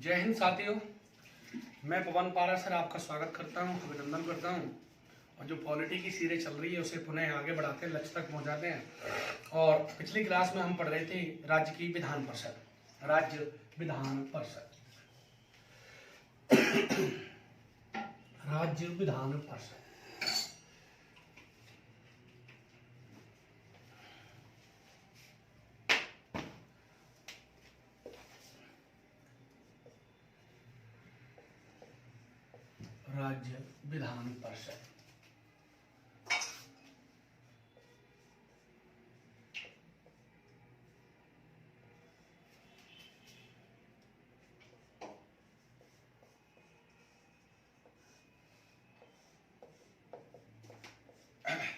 जय हिंद साथियों, मैं पवन पारा सर आपका स्वागत करता हूं, अभिनंदन करता हूं। और जो पॉलिटी की सीरीज चल रही है उसे पुनः आगे बढ़ाते हैं, लक्ष्य तक पहुंचाते हैं। और पिछली क्लास में हम पढ़ रहे थे राज्य की विधान परिषद, राज्य विधान परिषद, राज्य विधान परिषद। राज्य विधान परिषद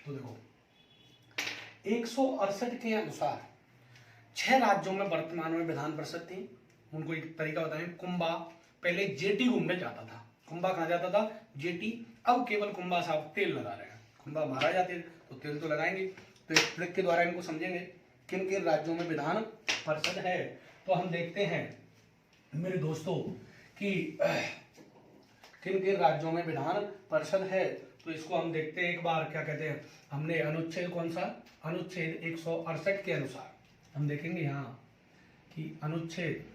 तो देखो 168 के अनुसार 6 राज्यों में वर्तमान में विधान परिषद थी। उनको एक तरीका बताएं। कुंभा पहले जेटी घूमने जाता था। कुंभा कहाँ जाता था? जेटी। अब केवल कुंभा साहब तेल लगा रहे हैं। कुंभा मारा जाते तो तेल तो लगाएंगे। तो इस ट्रिक के द्वारा इनको समझेंगे किन किन राज्यों में विधान परिषद है। तो हम देखते हैं मेरे दोस्तों कि किन किन राज्यों में विधान परिषद है। तो इसको हम देखते हैं एक बार। क्या कहते हैं? हमने अनुच्छेद कौन सा? अनुच्छेद 168 के अनुसार हम देखेंगे यहाँ कि अनुच्छेद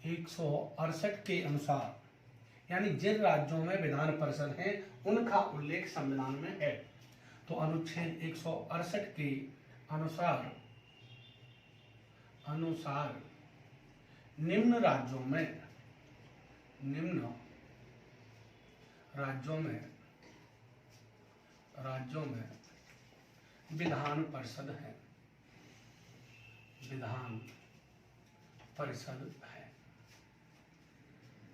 168 के अनुसार यानी जिन राज्यों में विधान परिषद है उनका उल्लेख संविधान में है। तो अनुच्छेद 168 के अनुसार निम्न राज्यों में विधान परिषद है। विधान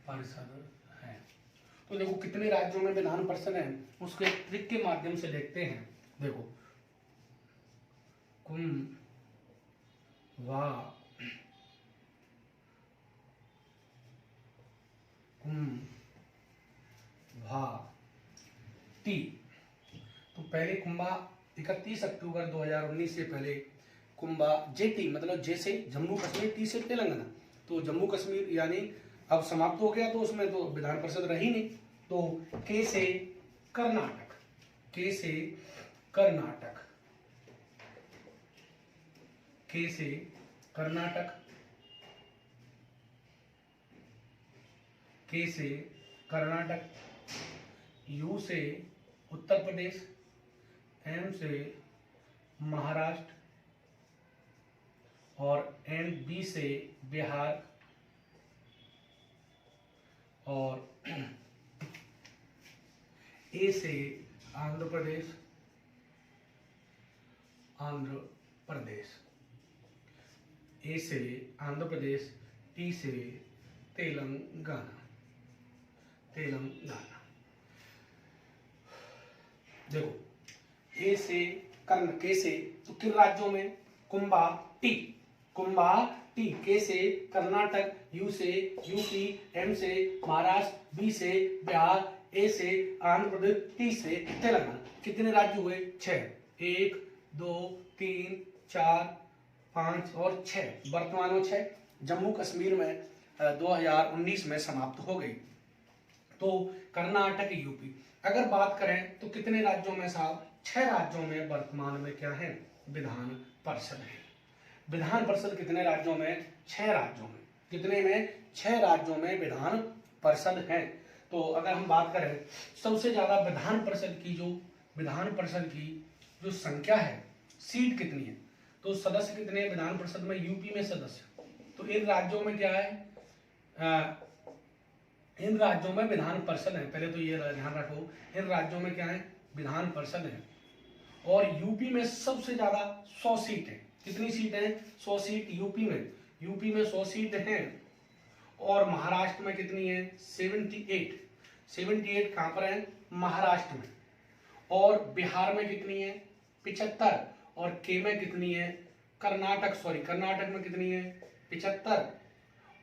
परिषद है। तो देखो कितने राज्यों में विधान परिषद है उसको एक ट्रिक के माध्यम से देखते हैं। देखो टी। तो पहले कुंभा 31 अक्टूबर 2019 से पहले कुंभा जेटी मतलब जे से जम्मू कश्मीर, टी से तेलंगाना। तो जम्मू कश्मीर यानी अब समाप्त हो गया, तो उसमें तो विधान परिषद रही नहीं। तो के से कर्नाटक, के से कर्नाटक, के से कर्नाटक, के से कर्नाटक, यू से उत्तर प्रदेश, एम से महाराष्ट्र और एन बी से बिहार और ए से आंध्र प्रदेश, ए से आंध्र प्रदेश, टी से तेलंगाना। देखो ए से के से तो किन राज्यों में? कुंभा टी, के से कर्नाटक, यू से यूपी, एम से महाराष्ट्र, बी से बिहार, ए से आंध्र प्रदेश, टी से तेलंगाना। कितने राज्य हुए? 6। 1 2 3 4 5 और 6। वर्तमान में 6। जम्मू कश्मीर में 2019 में समाप्त हो गई। तो कर्नाटक, यूपी। अगर बात करें तो कितने राज्यों में साहब? 6 राज्यों में वर्तमान में क्या है? विधान परिषद है। विधान परिषद कितने राज्यों में? 6 राज्यों में। कितने में? 6 राज्यों में विधान परिषद है। तो अगर हम बात करें सबसे ज्यादा विधान परिषद की जो संख्या है, सीट कितनी है, तो सदस्य कितने हैं विधान परिषद में? यूपी में सदस्य। तो इन राज्यों में क्या है? इन राज्यों में विधान परिषद है। पहले तो ये ध्यान रखो, इन राज्यों में क्या है? विधान परिषद है। और यूपी में सबसे ज्यादा 100 सीट है। कितनी सीट है? 100 सीट यूपी में 100 सीट है। और महाराष्ट्र में कितनी है? 78 कहां पर है? महाराष्ट्र में। और बिहार में कितनी है? 75। और के में कितनी है? कर्नाटक में कितनी है? 75।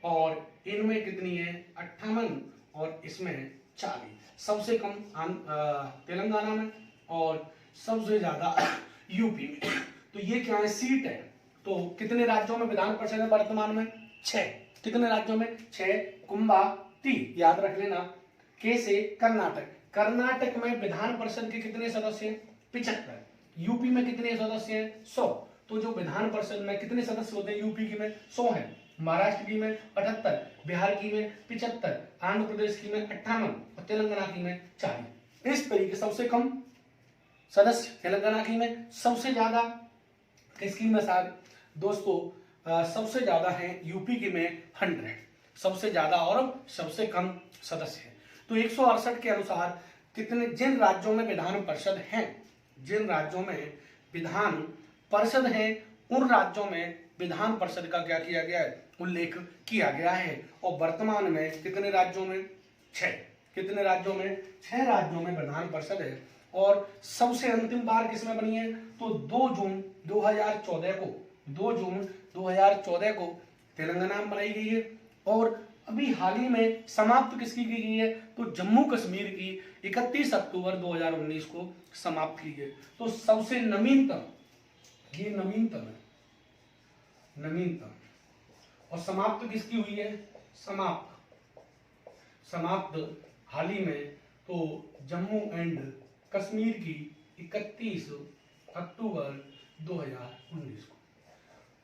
और इनमें कितनी है? 58। और इसमें 40। सबसे कम तेलंगाना में और सबसे ज्यादा यूपी में। तो ये क्या है? सीट है। तो कितने राज्यों में विधान परिषद है वर्तमान में? 6। कितने राज्यों में? 6। कुंभा टी, याद रख लेना। के से कर्नाटक, कर्नाटक में विधान परिषद के कितने सदस्य हैं? 75। यूपी में कितने सदस्य हैं? 100। तो जो विधान परिषद में कितने सदस्य होते हैं यूपी की में? 100 है। महाराष्ट्र की में 78, बिहार की में 75, आंध्र प्रदेश की में 58 और तेलंगाना की में 40। इस तरीके सबसे कम सदस्य तेलंगाना की में, सबसे ज्यादा किसकी में दोस्तों सबसे ज्यादा है यूपी की में 100, सबसे ज्यादा और सबसे कम सदस्य है। तो 168 के अनुसार कितने जिन राज्यों में विधान परिषद हैं, जिन राज्यों में विधान परिषद है उन राज्यों में विधान परिषद का क्या किया गया है? उल्लेख किया गया है। और वर्तमान में कितने राज्यों में? 6। कितने राज्यों में? 6 राज्यों में विधान परिषद है। और सबसे अंतिम बार किसमें बनी है? तो 2 जून 2014 को, 2 जून 2014 को तेलंगाना में बनाई गई है। और अभी हाल ही में समाप्त किसकी की गई है? तो जम्मू कश्मीर की 31 अक्टूबर 2019 को समाप्त की गई। तो सबसे नवीनतम, ये नवीनतम है, नवीनतम। और समाप्त किसकी हुई है? समाप्त हाल ही में तो जम्मू एंड कश्मीर की 31 अक्टूबर 2019 को।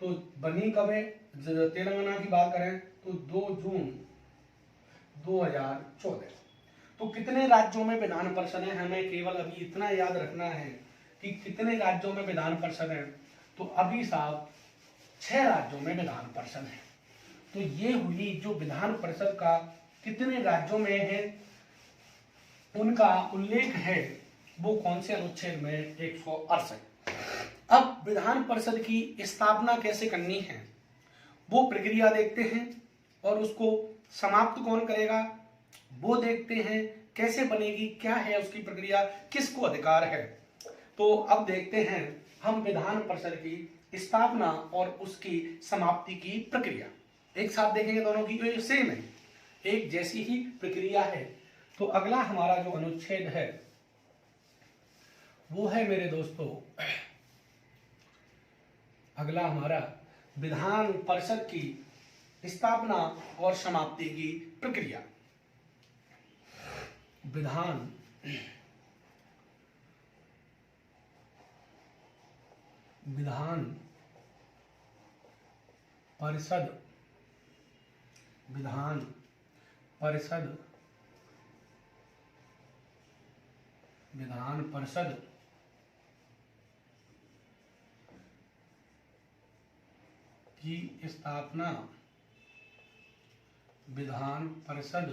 तो बनी कब है? तेलंगाना की बात करें तो 2 जून 2014। तो कितने राज्यों में विधान परिषद है? हमें केवल अभी इतना याद रखना है कि कितने राज्यों में विधान परिषद है। तो अभी साहब 6 राज्यों में विधान परिषद है। तो ये हुई जो विधान परिषद का कितने राज्यों में है उनका उल्लेख है, वो कौन से अनुच्छेद में? 168। अब विधान परिषद की स्थापना कैसे करनी है वो प्रक्रिया देखते हैं, और उसको समाप्त कौन करेगा वो देखते हैं। कैसे बनेगी, क्या है उसकी प्रक्रिया, किसको अधिकार है। तो अब देखते हैं हम विधान परिषद की स्थापना और उसकी समाप्ति की प्रक्रिया एक साथ देखेंगे। दोनों की सेम है, एक जैसी ही प्रक्रिया है। तो अगला हमारा जो अनुच्छेद है वो है मेरे दोस्तों, अगला हमारा विधान परिषद की स्थापना और समाप्ति की प्रक्रिया। विधान परिषद की स्थापना, विधान परिषद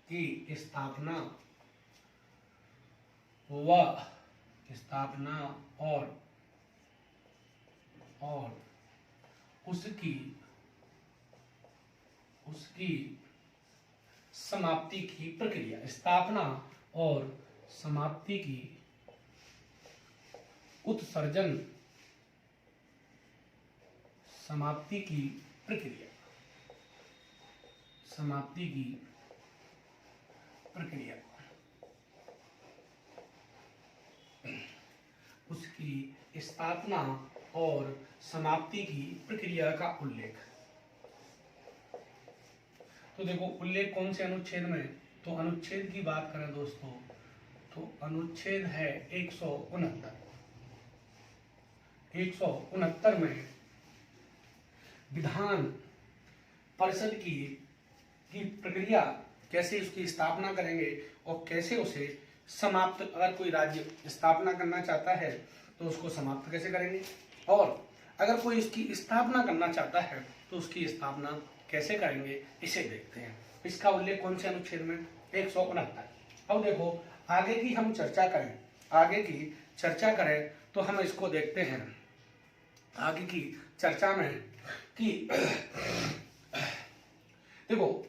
की स्थापना और उसकी समाप्ति की प्रक्रिया। स्थापना और समाप्ति की उत्सर्जन, समाप्ति की प्रक्रिया, समाप्ति की प्रक्रिया, उसकी स्थापना और समाप्ति की प्रक्रिया का उल्लेख। तो देखो उल्लेख कौन से अनुच्छेद में? तो अनुच्छेद की बात करें दोस्तों तो अनुच्छेद है 169। 169 में विधान परिषद की प्रक्रिया, कैसे उसकी स्थापना करेंगे और कैसे उसे समाप्त, अगर कोई राज्य स्थापना करना चाहता है तो उसको समाप्त कैसे करेंगे, और अगर कोई इसकी स्थापना करना चाहता है तो उसकी स्थापना कैसे करेंगे, इसे देखते हैं। इसका उल्लेख कौन से अनुच्छेद में? 169। अब देखो आगे की हम चर्चा करें तो हम इसको देखते हैं आगे की चर्चा में कि देखो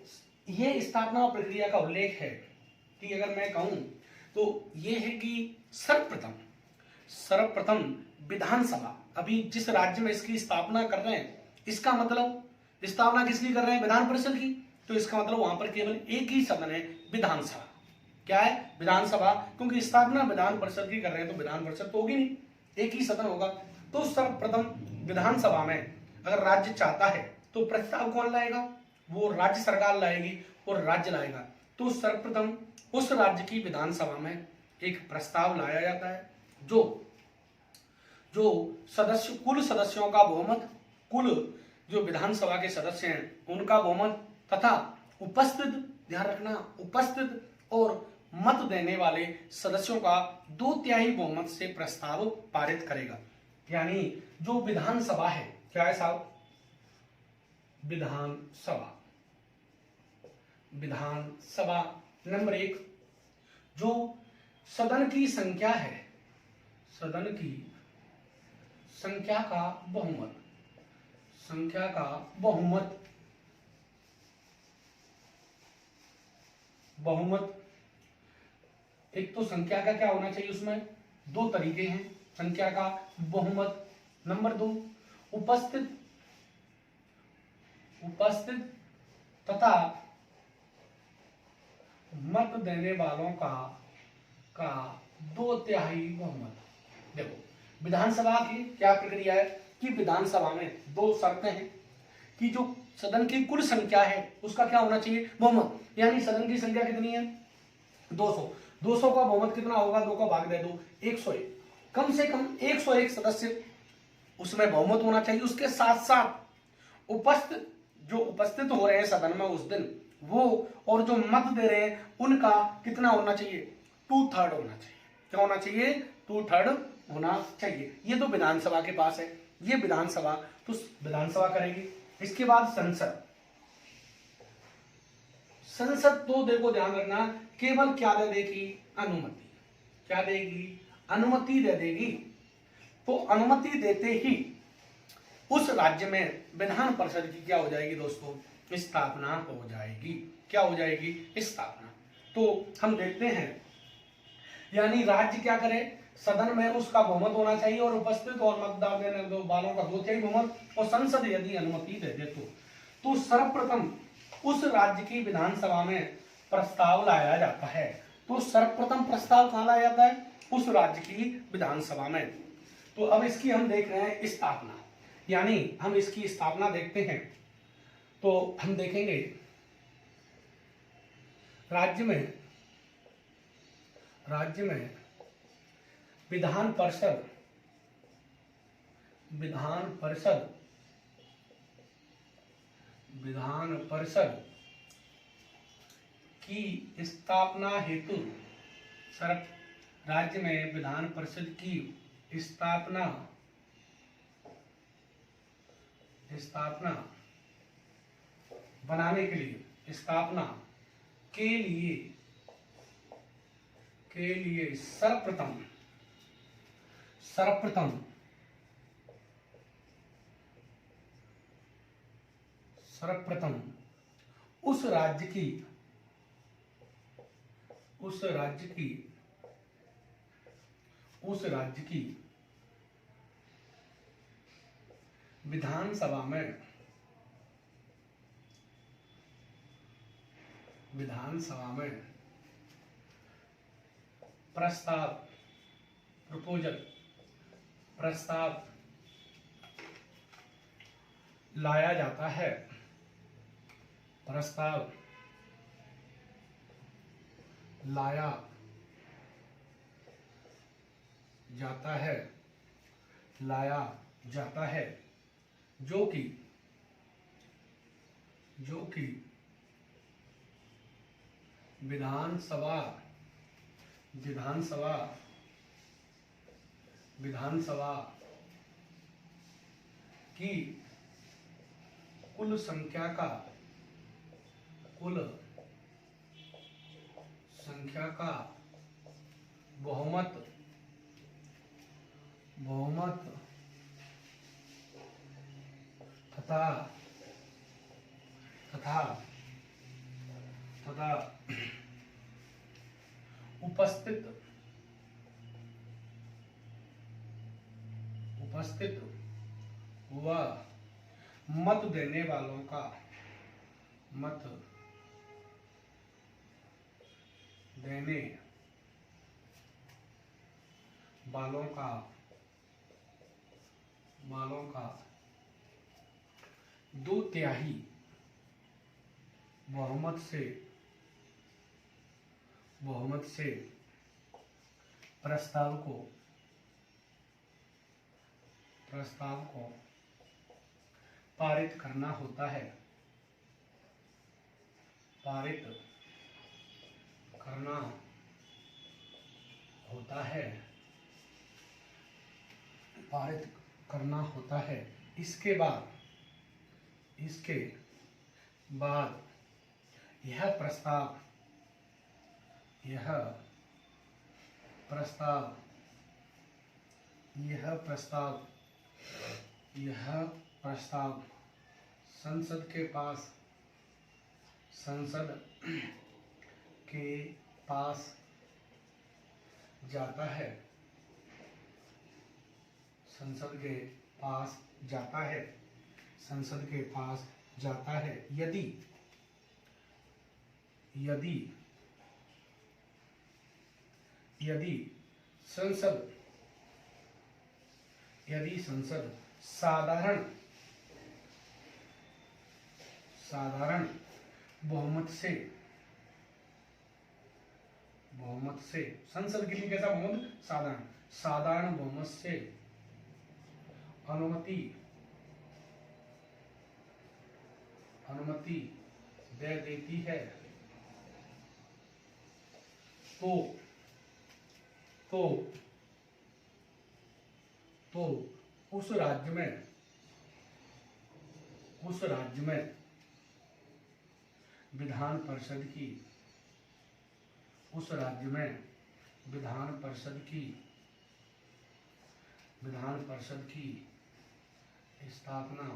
ये स्थापना प्रक्रिया का उल्लेख है कि अगर मैं कहूं तो ये है कि सर्वप्रथम विधानसभा, अभी जिस राज्य में इसकी स्थापना कर रहे हैं, इसका मतलब स्थापना किसकी कर रहे हैं? विधान परिषद की। तो इसका मतलब वहां पर केवल एक ही सदन है, विधानसभा। क्या है? विधानसभा, क्योंकि स्थापना विधान परिषद की कर रहे हैं तो विधान परिषद तो होगी नहीं, एक ही सदन होगा। तो सर्वप्रथम विधानसभा में अगर राज्य चाहता है तो प्रस्ताव कौन लाएगा? वो राज्य सरकार लाएगी और राज्य लाएगा। तो सर्वप्रथम उस राज्य की विधानसभा में एक प्रस्ताव लाया जाता है जो कुल सदस्यों का बहुमत, कुल जो विधानसभा के सदस्य हैं उनका बहुमत तथा उपस्थित, ध्यान रखना, उपस्थित और मत देने वाले सदस्यों का 2/3 बहुमत से प्रस्ताव पारित करेगा। यानी जो विधानसभा है, क्या है साहब? विधानसभा। विधानसभा नंबर 1, जो सदन की संख्या है, सदन की संख्या का बहुमत, संख्या का बहुमत, बहुमत। एक तो संख्या का क्या होना चाहिए, उसमें 2 तरीके हैं संख्या का बहुमत। नंबर 2, उपस्थित, उपस्थित तथा मत देने वालों का 2/3 बहुमत। देखो विधानसभा की क्या प्रक्रिया है कि विधानसभा में 2 शर्तें हैं कि जो सदन की कुल संख्या है उसका क्या होना चाहिए? बहुमत। यानी सदन की संख्या कितनी है? 200। 200 का बहुमत कितना होगा? 2 का भाग दे दो, 101। कम से कम 101 सदस्य उसमें बहुमत होना चाहिए। उसके साथ साथ उपस्थित, जो उपस्थित हो रहे हैं सदन में उस दिन, वो और जो मत दे रहे हैं उनका कितना होना चाहिए? 2/3 होना चाहिए। क्या होना चाहिए? 2/3 होना चाहिए। ये तो विधानसभा के पास है, ये विधानसभा, तो विधानसभा करेगी। इसके बाद संसद। संसद तो देखो ध्यान रखना, केवल क्या दे देगी? अनुमति। क्या देगी? अनुमति दे देगी। तो अनुमति देते ही उस राज्य में विधान परिषद की क्या हो जाएगी दोस्तों? स्थापना हो जाएगी। क्या हो जाएगी? स्थापना। तो हम देखते हैं, यानी राज्य क्या करे? सदन में उसका बहुमत होना चाहिए और उपस्थित और मतदान देने वालों का 2/3 बहुमत, और संसद यदि अनुमति दे दे तो सर्वप्रथम उस राज्य की विधानसभा में प्रस्ताव लाया जाता है। तो सर्वप्रथम प्रस्ताव कहां लाया जाता है? उस राज्य की विधानसभा में। तो अब इसकी हम देख रहे हैं स्थापना, यानी हम इसकी स्थापना देखते हैं। तो हम देखेंगे राज्य में विधान परिषद, विधान परिषद, विधान परिषद की स्थापना हेतु राज्य में विधान परिषद की स्थापना बनाने के लिए, स्थापना के लिए सर्वप्रथम उस राज्य की विधानसभा में प्रस्ताव लाया जाता है। प्रस्ताव लाया जाता है जो कि विधानसभा की कुल संख्या का बहुमत तथा उपस्थित व मत देने वालों का वालों का 2/3 बहुमत से प्रस्ताव को पारित करना होता है। पारित करना होता है। इसके बाद यह प्रस्ताव संसद के पास जाता है। संसद के पास जाता है यदि संसद साधारण बहुमत से संसद के लिए कैसा बहुमत? साधारण बहुमत से अनुमति दे देती है तो उस राज्य में विधान परिषद की स्थापना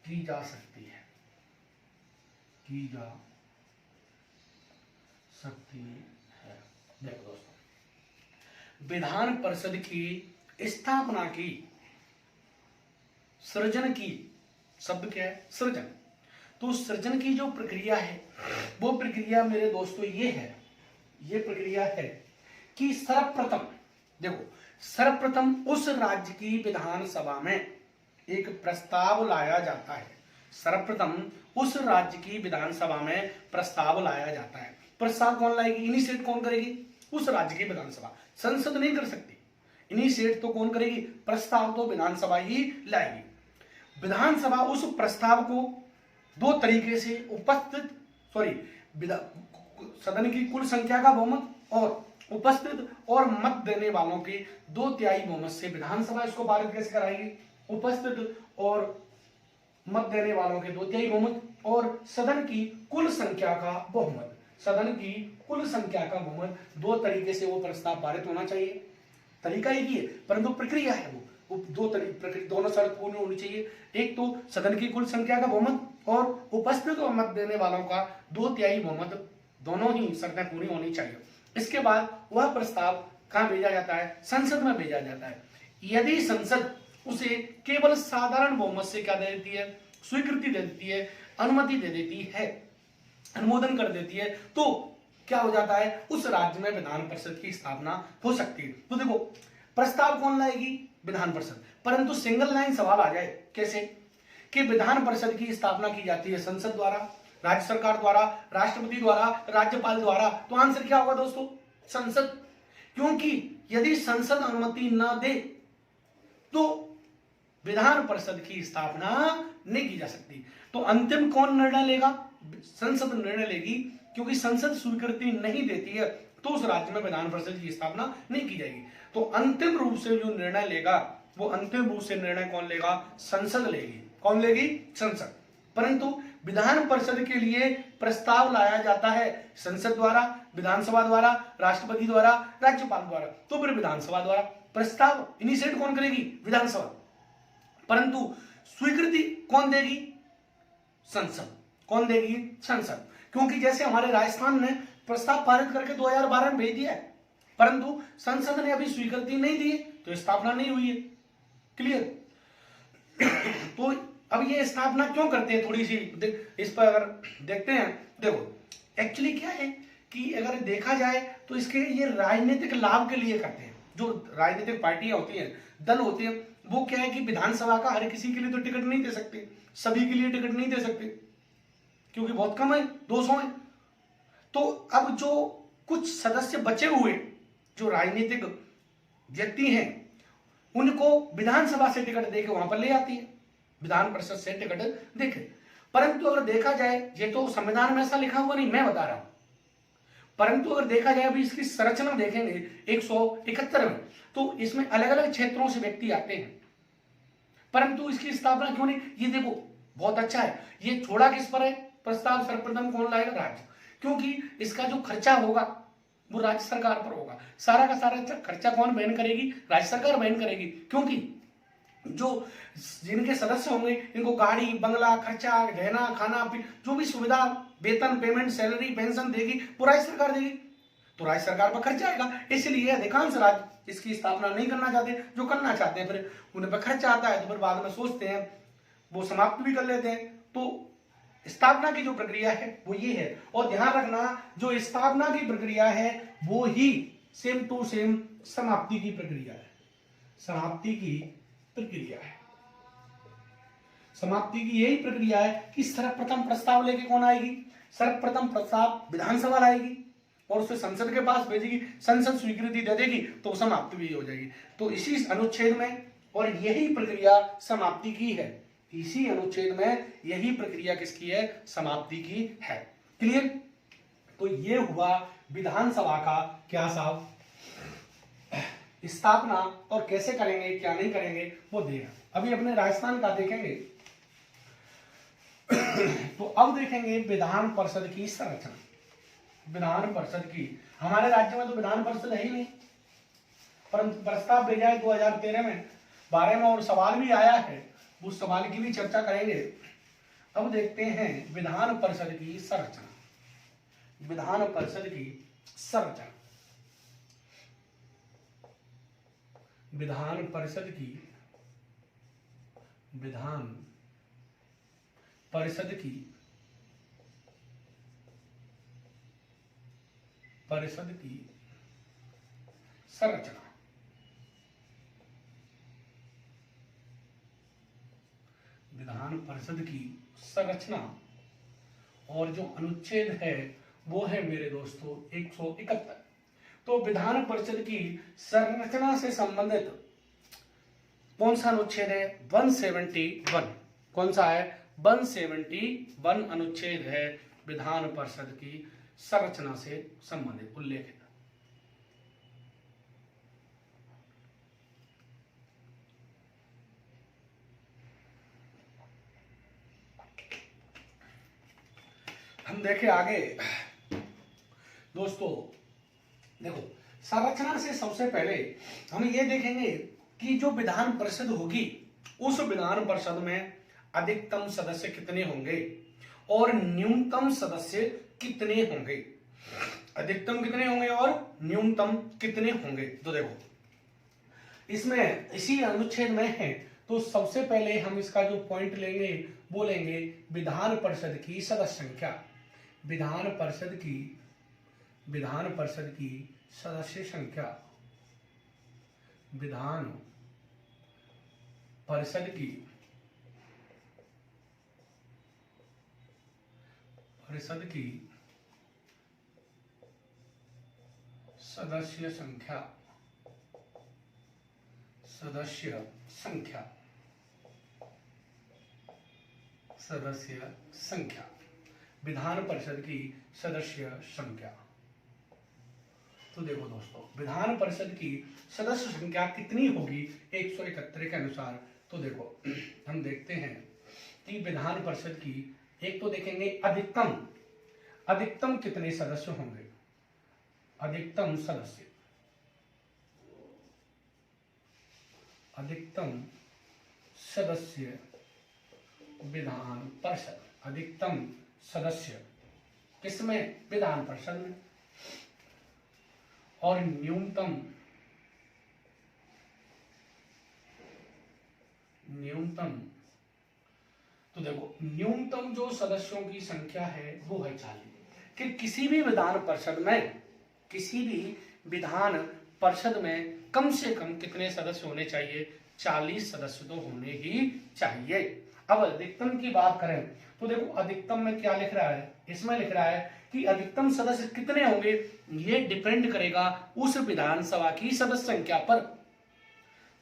की जा सकती है। देखो दोस्तों, विधान परिषद की स्थापना की, सृजन की, शब्द क्या है? सृजन। तो सृजन की जो प्रक्रिया है वो प्रक्रिया मेरे दोस्तों ये प्रक्रिया है कि सर्वप्रथम उस राज्य की विधानसभा में एक प्रस्ताव लाया जाता है। प्रस्ताव कौन लाएगी? इनिशिएट कौन करेगी? उस राज्य की विधानसभा। संसद नहीं कर सकती। इनिशिएट तो कौन करेगी? प्रस्ताव तो विधानसभा ही लाएगी। विधानसभा उस प्रस्ताव को 2 तरीके से सदन की कुल संख्या का बहुमत और उपस्थित और मत देने वालों के 2/3 बहुमत से विधानसभा इसको पारित कैसे कराएगी? उपस्थित और मत देने वालों के 2/3 बहुमत और सदन की कुल संख्या का बहुमत। 2 तरीके से वो प्रस्ताव पारित होना चाहिए। तरीका एक ही है, परंतु प्रक्रिया है वो 2 तरीके, दोनों शर्त पूर्ण होनी चाहिए। एक तो सदन की कुल संख्या का बहुमत और उपस्थित और मत देने वालों का 2/3 बहुमत, दोनों ही शर्तें पूरी होनी चाहिए। इसके बाद वह प्रस्ताव कहां भेजा जाता है? संसद में भेजा जाता है। यदि संसद उसे केवल साधारण बहुमत से क्या दे देती है? स्वीकृति दे देती है, अनुमति दे देती है, अनुमोदन कर देती है, तो क्या हो जाता है? उस राज्य में विधान परिषद की स्थापना हो सकती है। तो देखो, प्रस्ताव कौन लाएगी? विधान परिषद। परंतु सिंगल लाइन सवाल आ जाए, कैसे? कि विधान परिषद की स्थापना की जाती है संसद द्वारा, राज्य सरकार द्वारा, राष्ट्रपति द्वारा, राज्यपाल द्वारा। तो आंसर क्या होगा दोस्तों? संसद। क्योंकि यदि संसद अनुमति न दे तो विधान परिषद की स्थापना नहीं की जा सकती। तो अंतिम कौन निर्णय लेगा? संसद निर्णय लेगी, क्योंकि संसद स्वीकृति नहीं देती है तो उस राज्य में विधान परिषद की स्थापना नहीं की जाएगी। तो अंतिम रूप से जो निर्णय लेगा, वो अंतिम रूप से निर्णय कौन लेगा? संसद लेगी। कौन लेगी? संसद। परंतु विधान परिषद के लिए प्रस्ताव लाया जाता है संसद द्वारा, विधानसभा द्वारा, राष्ट्रपति द्वारा, राज्यपाल द्वारा। तो फिर विधानसभा द्वारा प्रस्ताव इनिशिएट कौन करेगी? विधानसभा। परंतु स्वीकृति कौन देगी? संसद। कौन देगी? संसद। क्योंकि जैसे हमारे राजस्थान ने प्रस्ताव पारित करके 2012 में भेज दिया है, परंतु संसद ने अभी स्वीकृति नहीं दी, तो स्थापना नहीं हुई है। क्लियर? तो अब ये स्थापना क्यों करते हैं? थोड़ी सी इस पर अगर देखते हैं, देखो एक्चुअली क्या है कि अगर देखा जाए तो इसके ये राजनीतिक लाभ के लिए करते हैं। जो राजनीतिक पार्टियां होती हैं, दल होते हैं, वो क्या है कि विधानसभा का हर किसी के लिए तो टिकट नहीं दे सकते, सभी के लिए टिकट नहीं दे सकते, क्योंकि बहुत कम है, 200 है। तो अब जो कुछ सदस्य बचे हुए जो राजनीतिक व्यक्ति हैं, उनको विधानसभा से टिकट देके वहां पर ले आती है, विधान परिषद से टिकट देके। परंतु अगर देखा जाए, ये तो संविधान में ऐसा लिखा हुआ नहीं, मैं बता रहा हूं, परंतु अगर देखा जाए अभी इसकी संरचना देखेंगे 171 में, तो इसमें अलग अलग क्षेत्रों से व्यक्ति आते हैं, परंतु इसकी स्थापना क्यों नहीं? ये देखो बहुत अच्छा है, ये छोड़ा किस पर है प्रस्ताव? सर्वप्रथम कौन लाएगा? राज्य, क्योंकि इसका जो खर्चा होगा वो राज्य सरकार पर होगा। सारा का सारा खर्चा कौन वहन करेगी? राज्य सरकार वहन करेगी, क्योंकि जो जिनके सदस्य होंगे इनको गाड़ी, बंगला, खर्चा, रहना, खाना, जो भी सुविधा, वेतन, पेमेंट, सैलरी, पेंशन देगी वो राज्य सरकार देगी, तो राज्य सरकार पर खर्चा आएगा। इसलिए अधिकांश राज्य इसकी स्थापना नहीं करना चाहते, जो करना चाहते हैं फिर उन्हें पर खर्चा आता है, तो फिर बाद में सोचते हैं, वो समाप्त भी कर लेते हैं। तो स्थापना की जो प्रक्रिया है वो ये है, और ध्यान रखना जो स्थापना की प्रक्रिया है वो ही सेम टू सेम समाप्ति की प्रक्रिया है, समाप्ति की प्रक्रिया है। समाप्ति की यही प्रक्रिया है कि सर्वप्रथम प्रस्ताव लेके कौन आएगी? सर्वप्रथम प्रस्ताव विधानसभा लाएगी और उसे संसद के पास भेजेगी, संसद स्वीकृति दे देगी तो समाप्ति भी हो जाएगी। तो इसी अनुच्छेद में, और यही प्रक्रिया समाप्ति की है, इसी अनुच्छेद में यही प्रक्रिया किसकी है? समाप्ति की है। क्लियर? तो ये हुआ विधानसभा का क्या साहब स्थापना, और कैसे करेंगे क्या नहीं करेंगे वो देगा। अभी अपने राजस्थान का देखेंगे तो अब देखेंगे विधान परिषद की संरचना। विधान परिषद की, हमारे राज्य में तो विधान परिषद है ही नहीं, परंतु प्रस्ताव भेजा है 2013 में, 12 में, और सवाल भी आया है, उस सवाल की भी चर्चा करेंगे। अब देखते हैं विधान परिषद की संरचना। विधान परिषद की संरचना, विधान परिषद की, विधान परिषद की, परिषद की संरचना। विधान परिषद की संरचना, और जो अनुच्छेद है वो है मेरे दोस्तों 171। तो विधान परिषद की संरचना से संबंधित कौन सा अनुच्छेद है? 171। कौन सा है? 171 अनुच्छेद है विधान परिषद की संरचना से संबंधित उल्लेखित। हम देखें आगे दोस्तों, देखो संरचना से सबसे पहले हम ये देखेंगे कि जो विधान परिषद होगी उस विधान परिषद में अधिकतम सदस्य कितने होंगे और न्यूनतम सदस्य कितने होंगे। अधिकतम कितने होंगे और न्यूनतम कितने होंगे। तो देखो इसमें इसी अनुच्छेद में है, तो सबसे पहले हम इसका जो पॉइंट लेंगे वो लेंगे विधान परिषद की सदस्य संख्या। विधान परिषद की सदस्य संख्या, विधान परिषद की सदस्य संख्या, सदस्य संख्या, सदस्य संख्या, विधान परिषद की सदस्य संख्या। तो देखो दोस्तों विधान परिषद की सदस्य संख्या कितनी होगी 171 के अनुसार। तो देखो हम देखते हैं कि विधान परिषद की, एक तो देखेंगे अधिकतम कितने सदस्य होंगे। अधिकतम सदस्य, अधिकतम सदस्य विधान परिषद, अधिकतम सदस्य किसमें? विधान परिषद में। और न्यूनतम तो देखो न्यूनतम जो सदस्यों की संख्या है वो है 40। कि किसी भी विधान परिषद में कम से कम कितने सदस्य होने चाहिए? 40 सदस्य तो होने ही चाहिए। अब अधिकतम की बात करें तो देखो अधिकतम में क्या लिख रहा है, इसमें लिख रहा है कि अधिकतम सदस्य कितने होंगे, ये डिपेंड करेगा उस विधानसभा की सदस्य संख्या पर।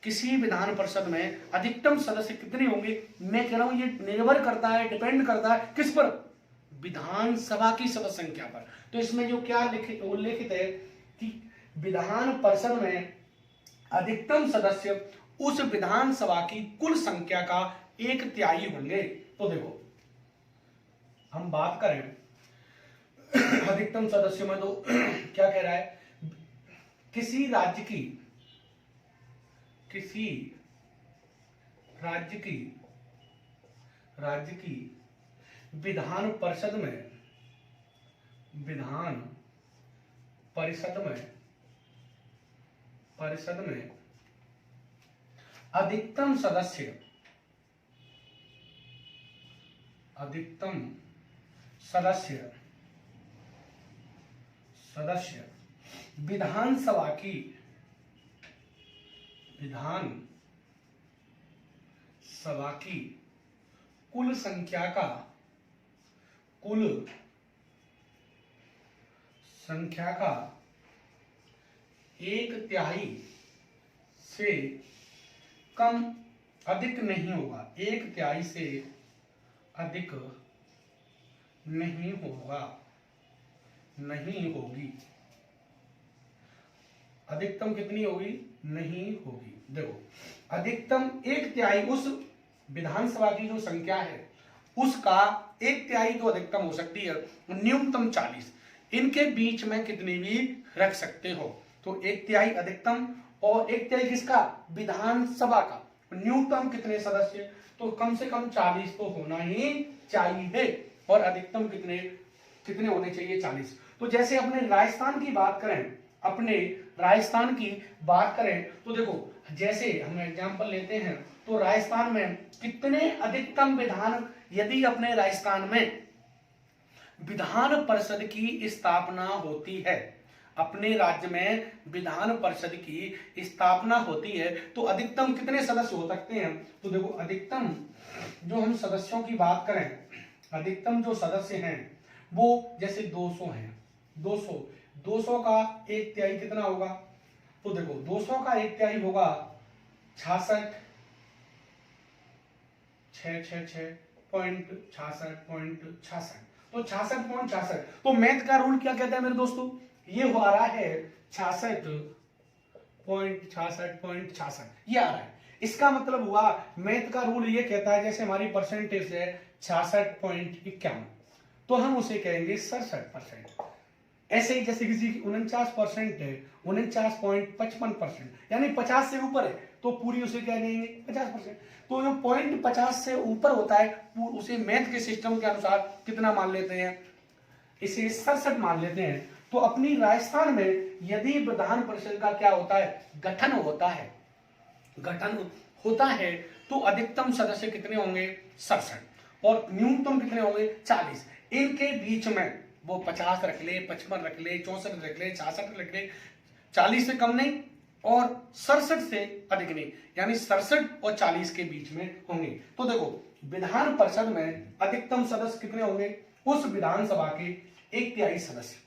किसी विधान परिषद में अधिकतम सदस्य कितने होंगे, मैं कह रहा हूं ये निर्भर करता है, डिपेंड करता है किस पर? विधानसभा की सदस्य संख्या पर। तो इसमें जो क्या उल्लेखित है कि विधान परिषद में अधिकतम सदस्य उस विधानसभा की कुल संख्या का 1/3 होंगे। तो देखो हम बात करें अधिकतम सदस्यों में तो क्या कह रहा है, किसी राज्य की विधान परिषद में अधिकतम सदस्य विधानसभा की कुल संख्या का 1/3 से कम अधिक नहीं होगा, 1/3 से अधिक नहीं होगी। अधिकतम कितनी होगी? नहीं होगी। देखो अधिकतम 1/3 उस विधानसभा की जो संख्या है उसका 1/3 तो अधिकतम हो सकती है, न्यूनतम 40। इनके बीच में कितनी भी रख सकते हो। तो 1/3 अधिकतम और 1/3 किसका? विधानसभा का। न्यूनतम कितने सदस्य? तो कम से कम 40 तो होना ही चाहिए। और अधिकतम कितने होने चाहिए? 40। तो जैसे अपने राजस्थान की बात करें तो देखो जैसे हम एग्जांपल लेते हैं तो राजस्थान में कितने अधिकतम यदि अपने राजस्थान में विधान परिषद की स्थापना होती है, अपने राज्य में विधान परिषद की स्थापना होती है तो अधिकतम कितने सदस्य हो सकते हैं? तो देखो अधिकतम जो हम सदस्यों की बात करें, अधिकतम जो सदस्य हैं वो जैसे 200 हैं। 200 का 1/3 कितना होगा? तो देखो 200 का 1/3 होगा 66 666.66 तो 66.66। तो मैथ का रूल क्या कहता है मेरे दोस्तों? ये हो रहा है 66.66 ये आ रहा है। इसका मतलब हुआ मैथ का रूल ये कहता है जैसे हमारी परसेंटेज है 66.51 तो हम उसे कहेंगे 67%। ऐसे ही जैसे किसी की 49% है 49.55% यानी 50 से ऊपर है तो पूरी उसे क्या कहेंगे? 50%। तो जो 0.50 से ऊपर होता है उसे मैथ के सिस्टम के अनुसार कितना मान लेते हैं? इसे 67 मान लेते हैं। तो अपनी राजस्थान में यदि विधान परिषद का क्या होता है? गठन होता है तो अधिकतम सदस्य कितने होंगे? 67 और न्यूनतम कितने होंगे? 40। इनके बीच में वो 50 रख ले, 55 रख ले, 64 रख ले, 66 रख ले, 40 से कम नहीं और 67 से अधिक नहीं, यानी 67 और 40 के बीच में होंगे। तो देखो विधान परिषद में अधिकतम सदस्य कितने होंगे? उस विधानसभा के 1/3 सदस्य,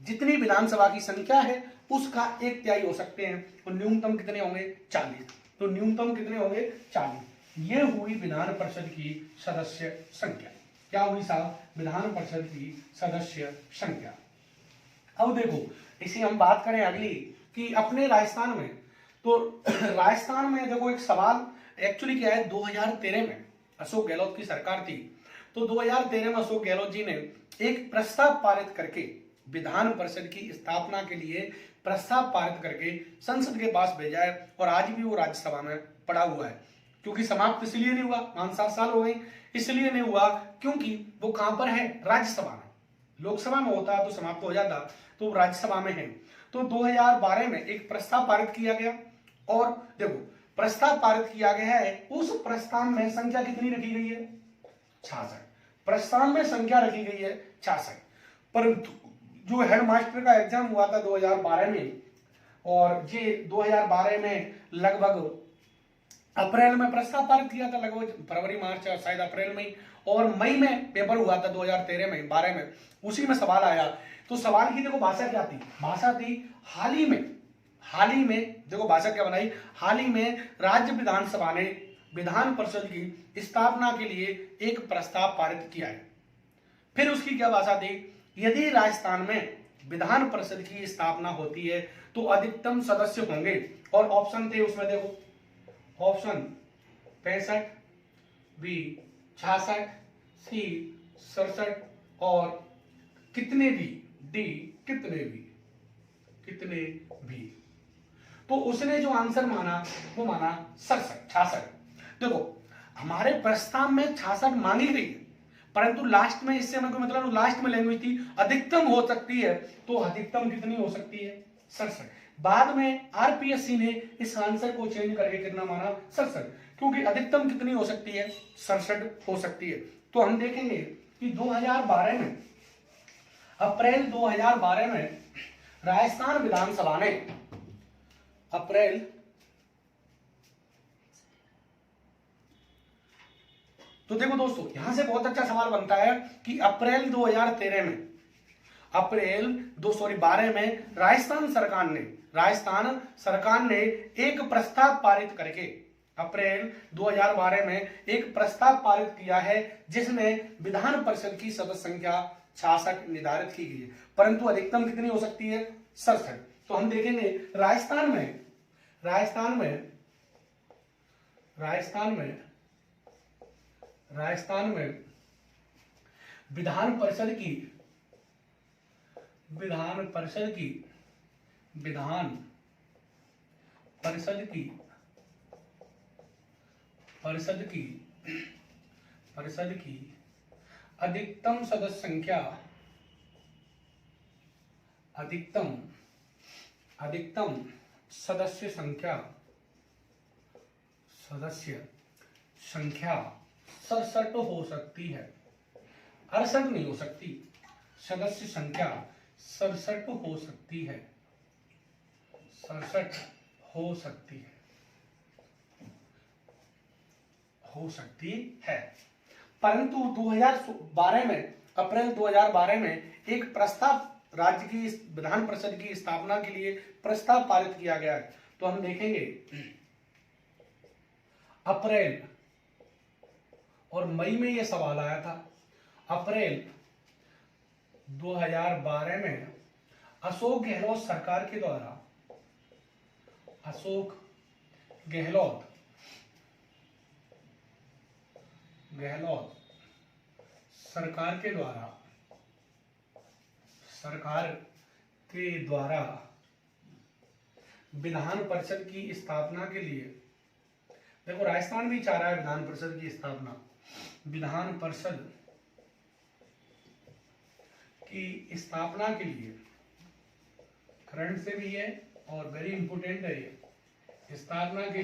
जितनी विधानसभा की संख्या है उसका 1/3 हो सकते हैं। और न्यूनतम कितने होंगे? 40। तो न्यूनतम कितने होंगे? 40। ये हुई विधान परिषद की सदस्य संख्या। क्या हुई साहब? विधान परिषद की सदस्य संख्या। अब देखो इसी हम बात करें अगली कि अपने राजस्थान में, तो राजस्थान में देखो एक सवाल एक्चुअली क्या है, 2013 में अशोक गहलोत की सरकार थी तो 2013 में अशोक गहलोत जी ने एक प्रस्ताव पारित करके विधान परिषद की स्थापना के लिए प्रस्ताव पारित करके संसद के पास भेजा है और आज भी वो राज्यसभा में पड़ा हुआ है। क्योंकि समाप्त इसलिए नहीं हुआ, 5-7 साल हो गए, इसलिए नहीं हुआ क्योंकि वो कहां पर है? राज्यसभा में। लोकसभा में होता तो समाप्त हो जाता, तो राज्यसभा में है। तो 2012 में एक प्रस्ताव पारित किया गया और देखो प्रस्ताव पारित किया गया है, उस प्रस्ताव में संख्या कितनी रखी गई है? 66। प्रस्ताव में संख्या रखी गई है 66। परंतु जो हेडमास्टर का एग्जाम हुआ था 2012 में और ये 2012 में लगभग अप्रैल में प्रस्ताव पारित किया था, लगभग फरवरी मार्च शायद अप्रैल में ही, और मई में पेपर हुआ था 2013 में 12 में, उसी में सवाल आया। तो सवाल की देखो भाषा क्या थी, भाषा थी हाल ही में देखो भाषा क्या बनाई, हाल ही में राज्य विधानसभा ने विधान परिषद की स्थापना के लिए एक प्रस्ताव पारित किया है। फिर उसकी क्या भाषा थी, यदि राजस्थान में विधान परिषद की स्थापना होती है तो अधिकतम सदस्य होंगे, और ऑप्शन थे उसमें देखो, ऑप्शन 65, बी 66, सी 67 और कितने भी, डी कितने भी। तो उसने जो आंसर माना वो माना 66। देखो हमारे प्रस्ताव में 66 मांगी गई है, परंतु लास्ट में, इससे हमें कोई मतलब, लास्ट में लैंग्वेज थी अधिकतम हो सकती है, तो अधिकतम कितनी हो सकती है, 67। बाद में आरपीएससी ने इस आंसर को चेंज करके कितना माना, 67, क्योंकि अधिकतम कितनी हो सकती है, 67 हो सकती है। तो हम देखेंगे कि 2012 में, अप्रैल 2012 में राजस्थान विधानसभा ने, अप्रैल तो देखो दोस्तों यहां से बहुत अच्छा सवाल बनता है कि अप्रैल 2013 में, अप्रैल 2012 में राजस्थान सरकार ने एक प्रस्ताव पारित करके, अप्रैल 2012 में एक प्रस्ताव पारित किया है जिसमें विधान परिषद की सदस्य संख्या 66 निर्धारित की गई है, परंतु अधिकतम कितनी हो सकती है, 67। तो हम देखेंगे राजस्थान में विधान परिषद की अधिकतम सदस्य संख्या, अधिकतम सदस्य संख्या 67 हो सकती है, 68 नहीं हो सकती, सदस्य संख्या 67 हो सकती है, 67 हो सकती है। परंतु 2012 में, अप्रैल 2012 में एक प्रस्ताव, राज्य की विधान परिषद की स्थापना के लिए प्रस्ताव पारित किया गया है। तो हम देखेंगे अप्रैल और मई में यह सवाल आया था। अप्रैल 2012 में अशोक गहलोत सरकार के द्वारा, अशोक गहलोत सरकार के द्वारा विधान परिषद की स्थापना के लिए, देखो राजस्थान भी चाह रहा है विधान परिषद की स्थापना, विधान परिषद की स्थापना के लिए, करंट से भी है और वेरी इंपोर्टेंट है ये, स्थापना के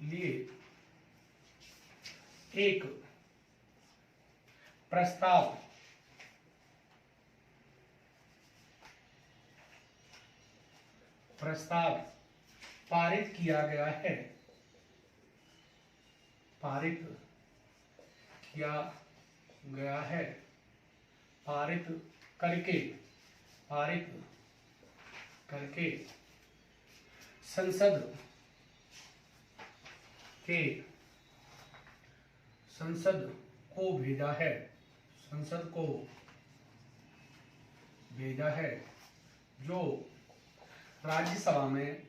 लिए एक प्रस्ताव पारित किया गया है, पारित करके संसद को भेजा है, जो राज्यसभा में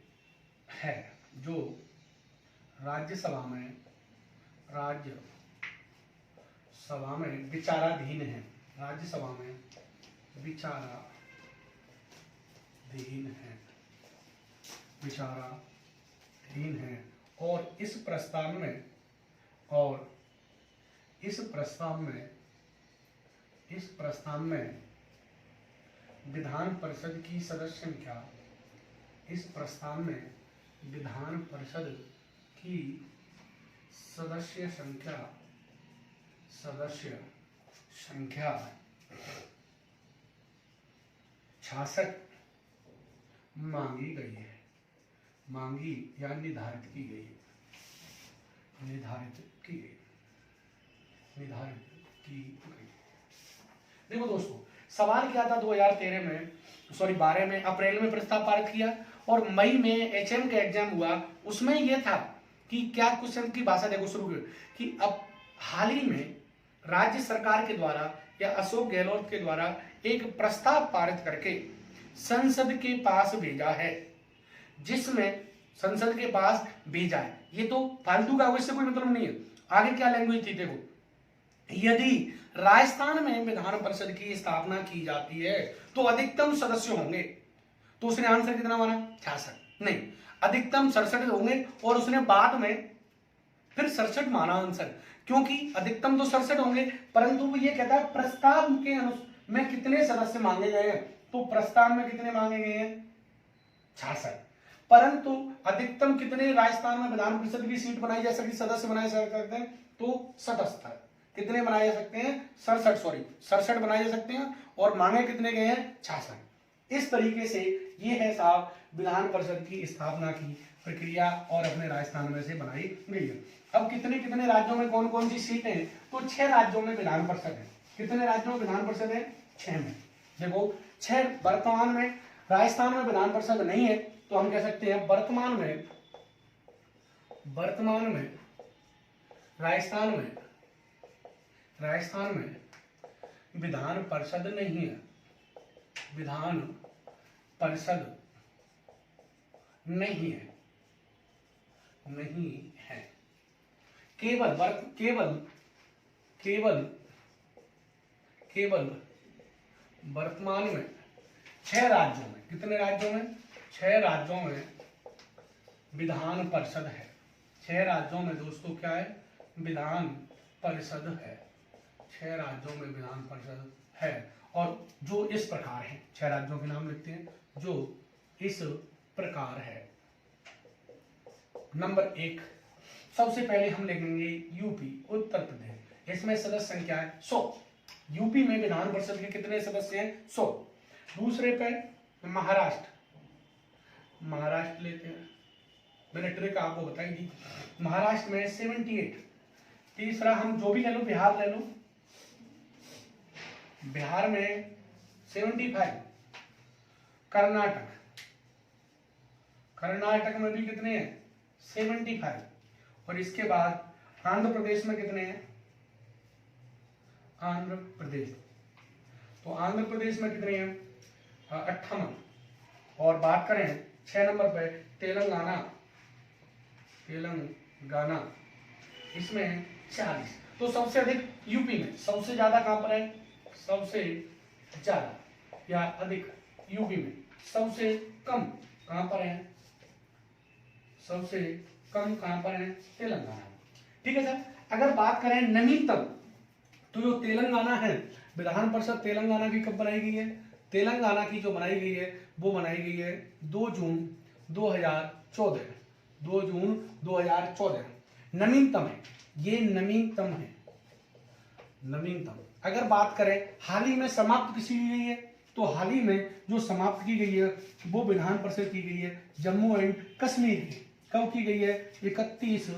विचाराधीन है, और इस प्रस्ताव में विधान परिषद की सदस्य संख्या 66 मांगी गई है, मांगी या निर्धारित की गई है, निर्धारित की गई, निर्धारित की गई। देखो दोस्तों, सवाल क्या था 2013 में, सॉरी 12 में, अप्रैल में प्रस्ताव पारित किया और मई में एचएम का एग्जाम हुआ। उसमें यह था कि क्या क्वेश्चन की भाषा देखो शुरू कि अब हाल ही में राज्य सरकार के द्वारा या अशोक गहलोत के द्वारा एक प्रस्ताव पारित करके संसद के पास भेजा है, जिसमें संसद के पास भेजा है, ये तो फालतू का, इससे कोई मतलब नहीं है। आगे क्या लैंग्वेज थी देखो, यदि राजस्थान में विधान परिषद की स्थापना की जाती है तो अधिकतम सदस्य होंगे। तो उसने आंसर कितना माना? 66 नहीं, अधिकतम 67 होंगे और उसने बाद में फिर 67 माना आंसर, क्योंकि अधिकतम तो 67 होंगे, परंतु वो ये कहता है प्रस्ताव के में कितने सदस्य मांगे गए हैं। तो प्रस्ताव में कितने मांगे गए हैं? 66, परंतु अधिकतम कितने राजस्थान में विधान परिषद की सीट बनाई जा सकती, सदस्य बनाए जा सकते हैं? तो 77। कितने बनाए जा सकते हैं? 67 बनाए जा सकते हैं और मांगे कितने गए हैं? 66। इस तरीके से ये है साहब विधान परिषद की स्थापना की प्रक्रिया और अपने राजस्थान में से बनाई गई है। अब कितने कितने राज्यों में कौन कौन सी सीटें हैं? तो 6 राज्यों में विधान परिषद है। कितने राज्यों में विधान परिषद है? 6 में। देखो 6 वर्तमान में, राजस्थान में विधान परिषद नहीं है तो हम कह सकते हैं वर्तमान में राजस्थान में विधान परिषद नहीं है, विधान परिषद नहीं है, नहीं है। केवल वर्तमान में 6 राज्यों में, कितने राज्यों में? 6 राज्यों में विधान परिषद है। 6 राज्यों में दोस्तों क्या है? विधान परिषद है। 6 राज्यों में विधान परिषद है और जो इस प्रकार है, 6 राज्यों के नाम लिखते हैं जो इस प्रकार है। नंबर 1, सबसे पहले हम लिखेंगे यूपी, उत्तर प्रदेश। इसमें सदस्य संख्या है 100। यूपी में विधान परिषद के कितने सदस्य हैं? 100। दूसरे पे महाराष्ट्र लेते हैं, मैंने ट्रिक आपको बताई थी। महाराष्ट्र में 78। तीसरा हम जो भी ले लो, बिहार ले लो, बिहार में 75। कर्नाटक में भी कितने हैं? 75। और इसके बाद आंध्र प्रदेश में कितने हैं? आंध्र प्रदेश, तो आंध्र प्रदेश में कितने हैं? 58। और बात करें 6 नंबर पे तेलंगाना, इसमें 40। तो सबसे अधिक यूपी में, सबसे ज्यादा कहां पर है? सबसे ज्यादा या अधिक यूपी में, सबसे कम कहां पर है? सबसे कम कहां पर है? तेलंगाना। ठीक है सर। अगर बात करें नवीनतम, तो जो तेलंगाना है, विधान परिषद तेलंगाना की कब बनाई गई है? तेलंगाना की जो बनाई गई है वो बनाई गई है 2 जून 2014। 2 जून 2014 नवीनतम है, ये नवीनतम है, नवीनतम। अगर बात करें हाल ही में समाप्त किसी की गई है, तो हाल ही में जो समाप्त की गई है वो विधान परिषद की गई है जम्मू एंड कश्मीर की। कब की गई है? 31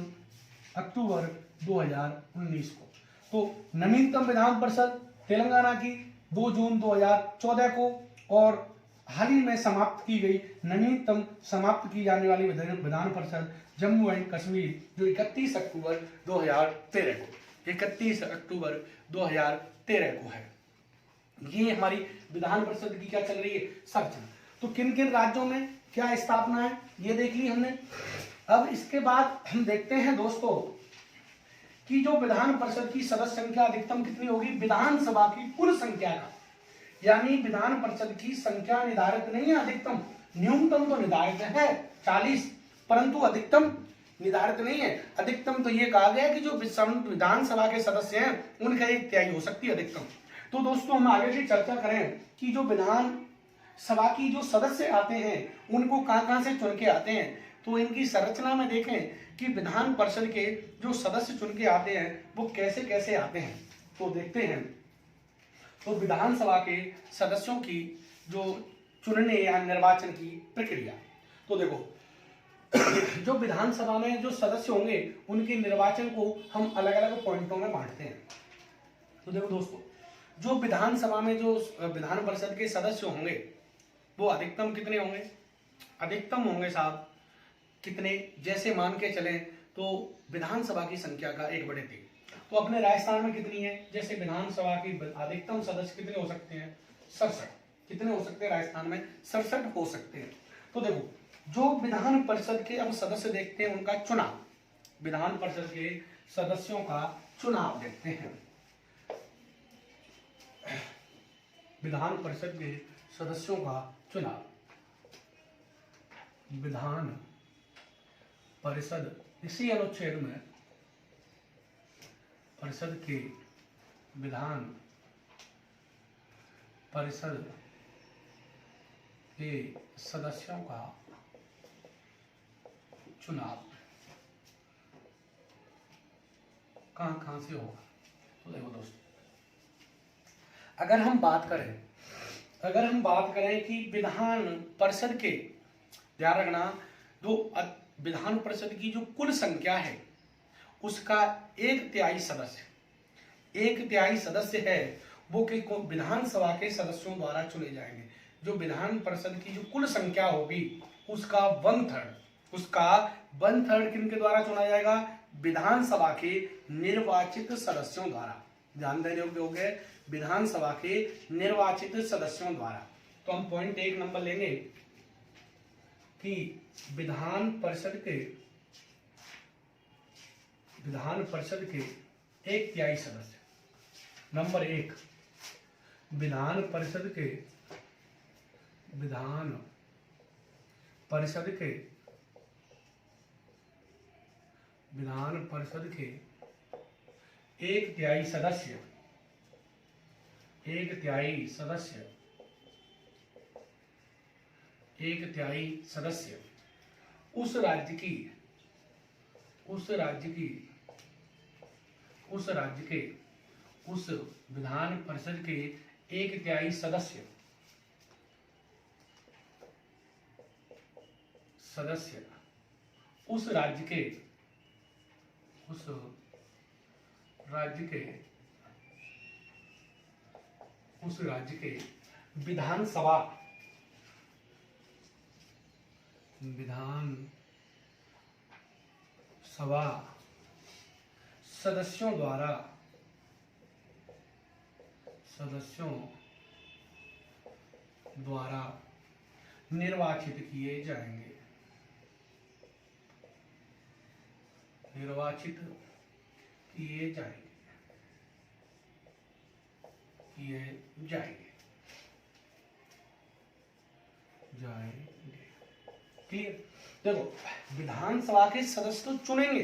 अक्टूबर 2019 को। तो नवीनतम विधान परिषद तेलंगाना की 2 जून 2014 को, और हाल ही में समाप्त की गई, नवीनतम समाप्त की जाने वाली विधान परिषद जम्मू एंड कश्मीर जो 31 अक्टूबर 2013 को, 31 अक्टूबर 2013 को है। ये हमारी विधान परिषद की क्या चल रही है? संरचना। तो किन किन राज्यों में क्या स्थापना है ये देख ली हमने। अब इसके बाद हम देखते हैं दोस्तों कि जो विधान परिषद की सदस्य संख्या अधिकतम कितनी होगी? विधानसभा की कुल संख्या का, यानी विधान परिषद की संख्या निर्धारित नहीं है, अधिकतम, न्यूनतम तो निर्धारित है 40, परंतु अधिकतम निर्धारित नहीं है। अधिकतम तो ये कहा गया कि जो विधानसभा के सदस्य हैं उनका 1/3 हो सकती है अधिकतम। तो दोस्तों हम आगे की चर्चा करें कि जो विधान सभा की जो सदस्य आते हैं उनको कहां से चुन के आते हैं। तो इनकी संरचना में देखें कि विधान परिषद के जो सदस्य चुन के आते हैं वो कैसे कैसे आते हैं, तो देखते हैं। तो विधानसभा के सदस्यों की जो चुनने या निर्वाचन की प्रक्रिया। तो देखो जो विधानसभा में जो सदस्य होंगे उनके निर्वाचन को हम अलग अलग पॉइंटों में बांटते हैं। तो देखो दोस्तों, जो विधानसभा में जो विधान परिषद के सदस्य होंगे वो अधिकतम कितने होंगे? अधिकतम होंगे साहब कितने, जैसे मान के चलें तो विधानसभा की संख्या का 1/3। तो अपने राजस्थान में कितनी है? जैसे विधानसभा की अधिकतम सदस्य कितने हो सकते हैं? 67। कितने हो सकते हैं राजस्थान में? 67 हो सकते हैं। तो देखो जो विधान परिषद के अब सदस्य देखते हैं उनका चुनाव, विधान परिषद के सदस्यों का चुनाव देखते हैं। विधान परिषद के सदस्यों का चुनाव, विधान परिषद इसी अनुच्छेद में परिषद के विधान परिषद के सदस्यों का चुनाव कहां से होगा? तो देखो दोस्तों, अगर हम बात करें कि विधान परिषद के, ध्यान रखना, जो विधान परिषद की जो कुल संख्या है उसका 1/3 सदस्य है वो कि विधानसभा के सदस्यों द्वारा चुने जाएंगे। जो विधान परिषद की जो कुल संख्या होगी उसका 1/3 किनके द्वारा चुना जाएगा? विधानसभा के निर्वाचित सदस्यों द्वारा। ध्यान देने योग्य हो गए, विधानसभा के निर्वाचित सदस्यों द्वारा। तो हम पॉइंट 1 नंबर लेंगे कि विधान परिषद के 1/3 सदस्य। नंबर 1, विधान परिषद के 1/3 सदस्य उस राज्य के उस विधान परिषद के 1/3 सदस्य उस राज्य के विधानसभा सदस्यों द्वारा निर्वाचित किए जाएंगे। क्लियर? देखो विधानसभा के सदस्य तो चुनेंगे,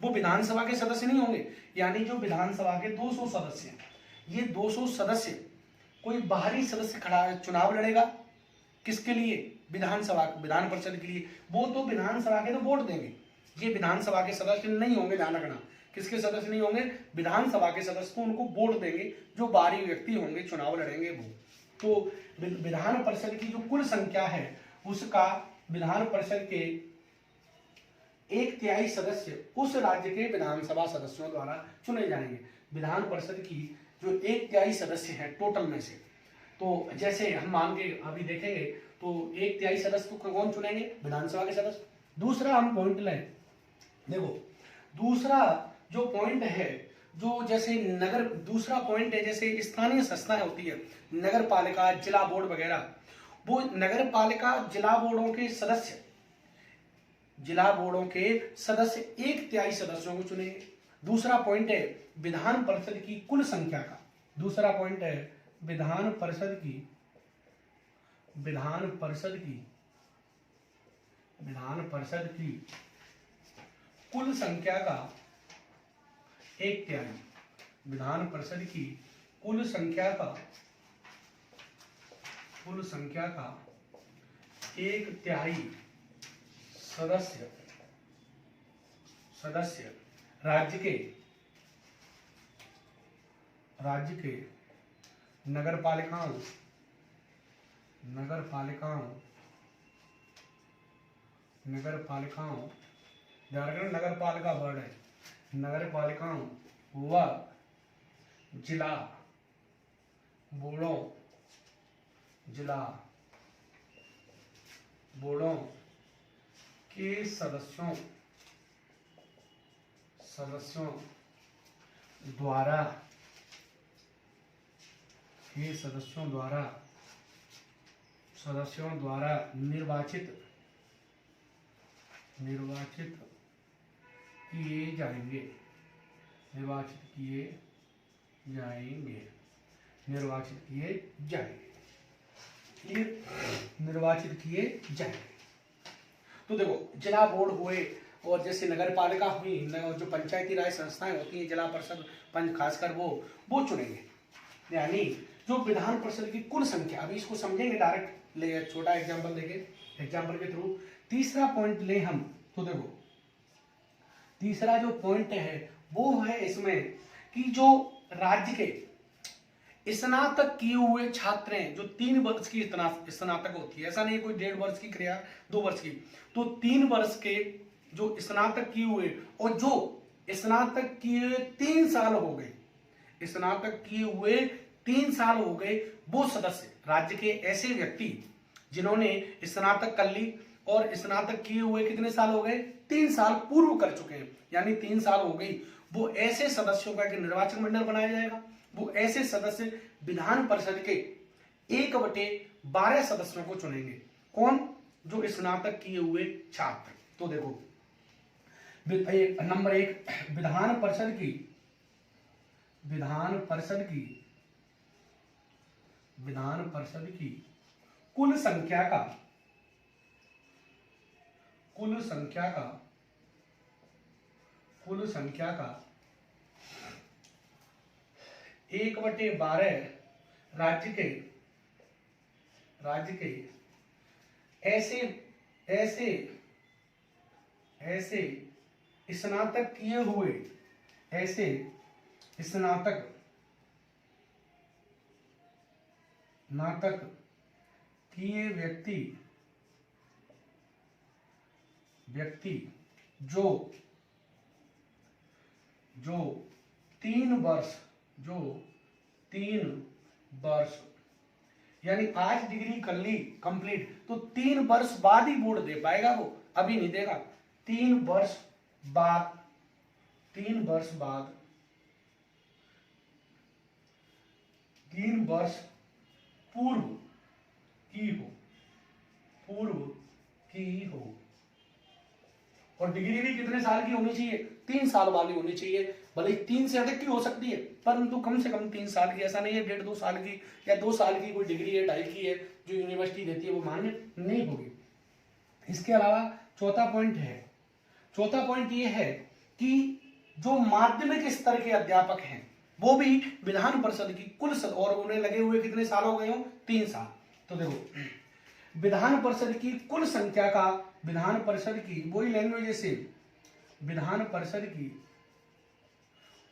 वो विधानसभा के सदस्य नहीं होंगे। यानी जो विधानसभा के 200 सदस्य हैं, ये 200 सदस्य कोई बाहरी सदस्य खड़ा चुनाव लड़ेगा किसके लिए? विधान परिषद के लिए। वो तो विधानसभा के तो वोट देंगे, ये विधानसभा के सदस्य नहीं होंगे। ध्यान रखना, किसके सदस्य नहीं होंगे? विधानसभा के सदस्य तो उनको वोट देंगे, जो बाहरी व्यक्ति होंगे चुनाव लड़ेंगे वो। तो विधान परिषद की जो कुल संख्या है उसका विधान परिषद के 1/3 सदस्य उस राज्य के विधानसभा सदस्यों द्वारा चुने जाएंगे। विधान परिषद की जो 1/3 सदस्य हैं टोटल में से, तो जैसे हम मान के अभी देखेंगे तो 1/3 सदस्य को कौन चुनेंगे? विधानसभा के सदस्य। दूसरा हम पॉइंट लें, देखो दूसरा जो पॉइंट है, जो जैसे दूसरा पॉइंट है जैसे स्थानीय संस्थाएं होती है, नगर पालिका, जिला बोर्ड वगैरह, वो नगर पालिका जिला बोर्डों के सदस्य 1/3 सदस्यों को चुनेंगे। दूसरा पॉइंट है विधान परिषद की कुल संख्या का, दूसरा पॉइंट है विधान परिषद की कुल संख्या का 1/3, विधान परिषद की कुल संख्या का 1/3 सदस्य राज्य के नगर नगर पालिकाओं ध्यान रखना नगर पालिका वर्ड है, नगर पालिकाओं व जिला बोर्डों के सदस्यों द्वारा निर्वाचित किए जाएंगे। तो देखो जिला बोर्ड हुए और जैसे नगर पालिका हुई और जो पंचायती राज संस्थाएं होती हैं, जिला परिषद, पंच, खासकर वो चुनेंगे। यानी जो विधान परिषद की कुल संख्या, अभी इसको समझेंगे डायरेक्ट ले, छोटा एग्जांपल देके, एग्जांपल के थ्रू। तीसरा पॉइंट ले हम, तो देखो तीसरा जो पॉइंट है वो है इसमें कि जो राज्य के स्नातक किए हुए छात्र हैं, जो 3 वर्ष की स्नातक होती है, ऐसा नहीं कोई 1.5 वर्ष की क्रिया 2 वर्ष की, तो 3 वर्ष के जो स्नातक किए हुए और जो स्नातक किए 3 साल हो गए, स्नातक किए हुए 3 साल हो गए, वो सदस्य राज्य के ऐसे व्यक्ति जिन्होंने स्नातक कर ली और स्नातक किए हुए कितने साल हो गए, 3 साल पूर्व कर चुके हैं, यानी 3 साल हो गई, वो ऐसे सदस्यों का एक निर्वाचन मंडल बनाया जाएगा। वो ऐसे सदस्य विधान परिषद के 1/12 सदस्यों को चुनेंगे। कौन? जो स्नातक किए हुए छात्र। तो देखो नंबर 1, विधान परिषद की कुल संख्या का 1/12 राज्य के ऐसे स्नातक किए हुए व्यक्ति जो 3 वर्ष यानी आज डिग्री कर ली कंप्लीट, तो 3 वर्ष बाद ही बोर्ड दे पाएगा, वो अभी नहीं देगा। 3 वर्ष बाद 3 वर्ष पूर्व की हो और डिग्री भी कितने साल की होनी चाहिए, 3 साल वाली होनी चाहिए। भले ही 3 से अधिक की हो सकती है, परंतु कम से कम 3 साल की। ऐसा नहीं है 1.5-2 साल की या 2 साल की कोई डिग्री है, 2.5 की है जो यूनिवर्सिटी देती है, वो मान्य नहीं होगी। इसके अलावा चौथा पॉइंट ये है कि जो माध्यमिक स्तर के अध्यापक हैं वो भी विधान परिषद की कुल और उन्हें लगे हुए कितने साल हो गए हो, 3 साल। तो देखो विधान परिषद की कुल संख्या का, विधान परिषद की वही लैंग्वेज से, विधान परिषद की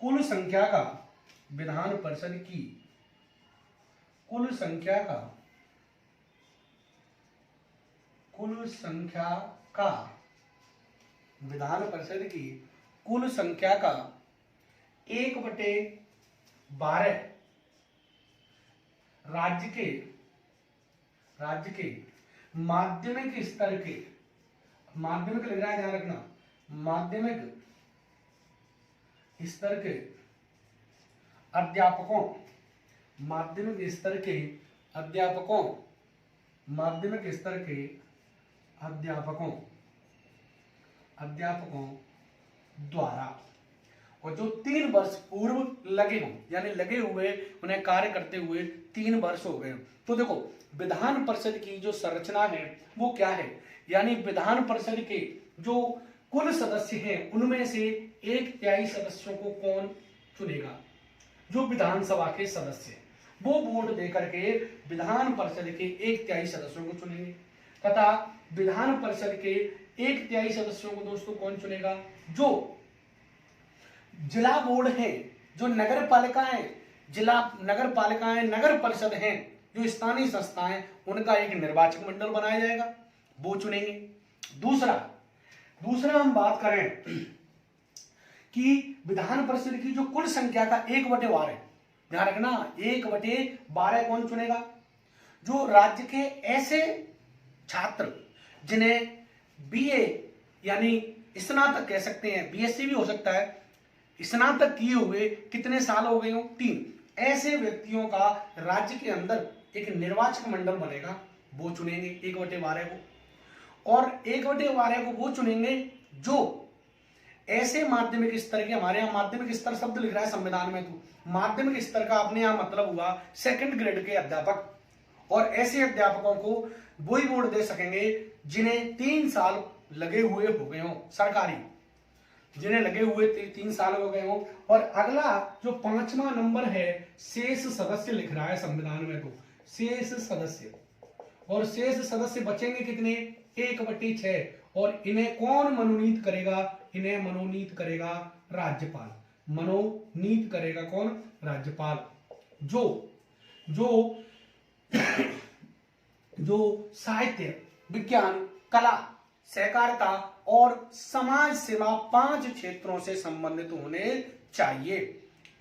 कुल संख्या का, विधान परिषद की कुल संख्या का विधान परिषद की कुल संख्या का 1/12 राज्य के माध्यमिक स्तर के, माध्यमिक लग रहा है ध्यान रखना, माध्यमिक स्तर के अध्यापकों, माध्यमिक स्तर के अध्यापकों द्वारा, और जो 3 वर्ष पूर्व लगे हों, यानी लगे हुए उन्हें कार्य करते हुए 3 वर्ष हो गए। तो देखो विधान परिषद की जो संरचना है वो क्या है, यानी विधान परिषद के जो कुल सदस्य हैं उनमें से 1/3 सदस्यों को कौन चुनेगा, जो विधानसभा के सदस्य, वो वोट देकर के विधान परिषद के 1/3 सदस्यों को चुनेंगे। तथा विधान परिषद के 1/3 सदस्यों को दोस्तों कौन चुनेगा, जो जिला बोर्ड है, जो नगर पालिकाएं, नगर परिषद हैं, जो स्थानीय संस्थाएं उनका एक निर्वाचक मंडल बनाया जाएगा, वो चुनेंगे। दूसरा हम बात करें कि विधान परिषद की जो कुल संख्या का 1/12 है, ध्यान रखना 1/12 कौन चुनेगा? जो राज्य के ऐसे छात्र जिन्हें बीए यानी स्नातक कह सकते हैं, बीएससी भी हो सकता है, स्नातक किए हुए कितने साल हो गए हो? 3, ऐसे व्यक्तियों का राज्य के अंदर एक निर्वाचक मंडल बनेगा, वो चुनेंगे 1/12 को। और 1/12 को वो चुनेंगे जो ऐसे माध्यमिक स्तर के, हमारे यहाँ माध्यमिक स्तर शब्द लिख रहा है संविधान में, तो माध्यमिक स्तर का अपने यहाँ मतलब हुआ 2nd ग्रेड के अध्यापक, और ऐसे अध्यापकों को वही वोट दे सकेंगे जिन्हें 3 साल लगे हुए हो गए हो, सरकारी जिन्हें लगे हुए 3 साल हो गए हो। और अगला जो 5वां नंबर है, शेष सदस्य लिख रहा है संविधान में, तो शेष सदस्य, और शेष सदस्य बचेंगे कितने? 1/6, और इन्हें कौन मनोनीत करेगा? इन्हें मनोनीत करेगा राज्यपाल, मनोनीत करेगा कौन? राज्यपाल। जो साहित्य, विज्ञान, कला, सहकारिता और समाज सेवा 5 क्षेत्रों से संबंधित होने चाहिए।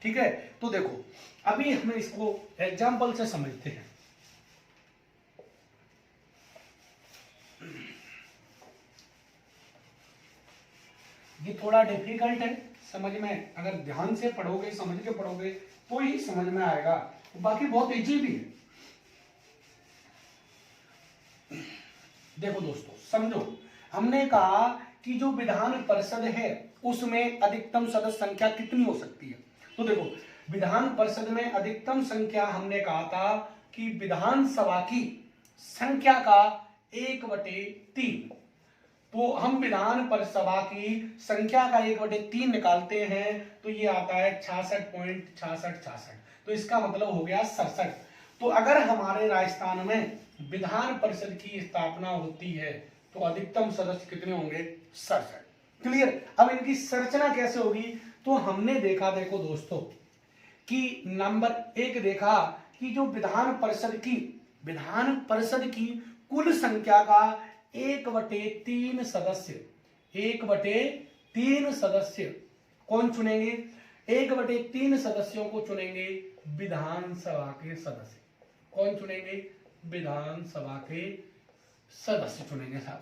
ठीक है, तो देखो अभी हमें इसको एग्जाम्पल से समझते हैं। ये थोड़ा डिफिकल्ट है समझ में, अगर ध्यान से पढ़ोगे, समझ के पढ़ोगे तो ही समझ में आएगा, बाकी बहुत इजी भी है। देखो दोस्तों समझो, हमने कहा कि जो विधान परिषद है उसमें अधिकतम सदस्य संख्या कितनी हो सकती है? तो देखो विधान परिषद में अधिकतम संख्या हमने कहा था कि विधानसभा की संख्या का 1/3, तो हम विधान परिषद की संख्या का 1/3 निकालते हैं तो ये आता है 66.6666, तो इसका मतलब हो गया 67। तो अगर हमारे राजस्थान में विधान परिषद की स्थापना होती है तो अधिकतम सदस्य कितने होंगे? 67। क्लियर? अब इनकी संरचना कैसे होगी? तो हमने देखा, देखो दोस्तों, कि नंबर 1 देखा कि जो विधान परिषद की कुल संख्या का 1/3 सदस्य, 1/3 सदस्य कौन चुनेंगे? 1/3 सदस्यों को चुनेंगे विधानसभा के सदस्य। कौन चुनेंगे? विधानसभा के सदस्य चुनेंगे साहब,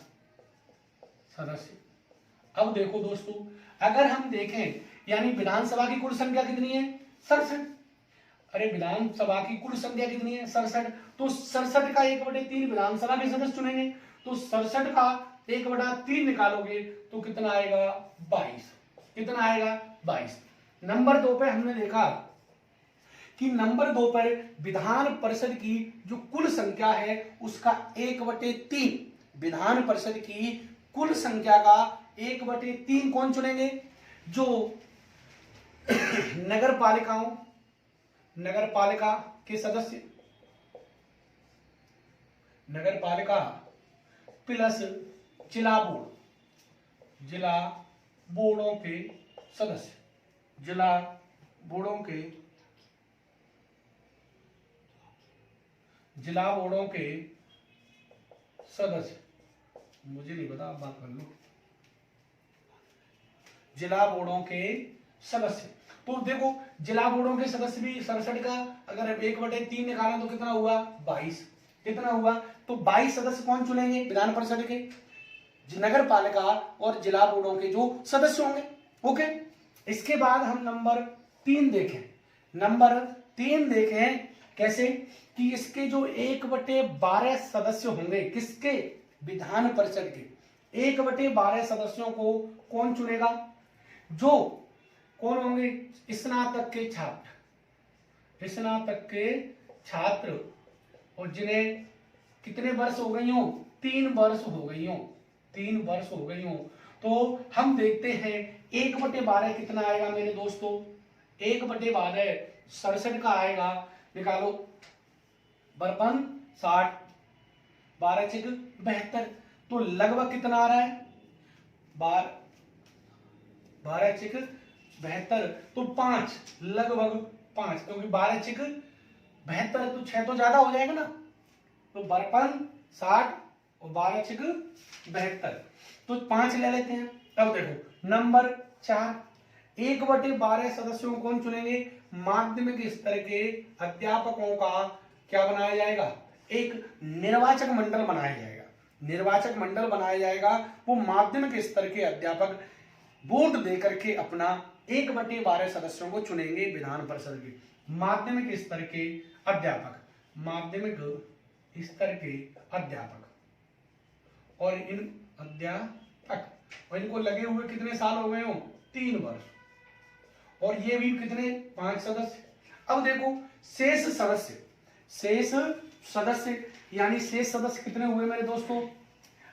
सदस्य। अब देखो दोस्तों, अगर हम देखें यानी विधानसभा की कुल संख्या कितनी है? 67। अरे विधानसभा की कुल संख्या कितनी है? 67। तो 67 का 1/3 विधानसभा के सदस्य चुनेंगे, तो 67 का 1/3 निकालोगे तो कितना आएगा? 22। कितना आएगा? 22। नंबर 2 पे हमने देखा कि नंबर 2 पर विधान परिषद की जो कुल संख्या है उसका 1/3, विधान परिषद की कुल संख्या का 1/3 कौन चुनेंगे? जो नगरपालिका के सदस्य, नगरपालिका प्लस जिला बोर्डों के सदस्य, जिला बोर्डों के सदस्य, मुझे नहीं पता, आप बात कर लो। जिला बोर्डों के सदस्य, तो देखो जिला बोर्डों के सदस्य भी 67 का अगर 1/3 निकाला तो कितना हुआ? 22। कितना हुआ? तो 22 सदस्य कौन चुनेंगे विधान परिषद के? नगर पालिका और जिला बोर्डों के जो सदस्य होंगे। ओके, इसके बाद हम नंबर 3 देखें। नंबर 3 देखें कैसे कि इसके जो 1/12 सदस्य होंगे, किसके? विधान परिषद के 1/12 सदस्यों को कौन चुनेगा? जो कौन होंगे? स्नातक के छात्र और जिन्हें कितने वर्ष हो गई हो? 3 वर्ष हो गई हो। तो हम देखते हैं 1/12 कितना आएगा मेरे दोस्तों? 1/12 67 का आएगा, निकालो। 52, 60, 12 × 72, तो लगभग कितना आ रहा है? 12 × 72, तो 5, लगभग 5, क्योंकि 12 × 72 है तो 6 तो ज्यादा हो जाएगा ना, तो 52 60 और 12 6 72, तो 5 ले लेते हैं। अब देखो नंबर 4, 1/12 सदस्यों को कौन चुनेंगे, माध्यमिक स्तर के अध्यापकों का क्या बनाया जाएगा, एक निर्वाचक मंडल बनाया जाएगा, निर्वाचक मंडल बनाया जाएगा। वो माध्यमिक स्तर के अध्यापक वोट देकर के अपना 1/12 सदस्यों को चुनेंगे विधान परिषद के, माध्यमिक स्तर के अध्यापक, माध्यमिक स्तर के अध्यापक, और इन अध्यापक और इनको लगे हुए कितने साल हो गए हो, 3 वर्ष, और ये भी कितने 5 सदस्य। अब देखो शेष सदस्य, शेष सदस्य यानी शेष सदस्य कितने हुए मेरे दोस्तों,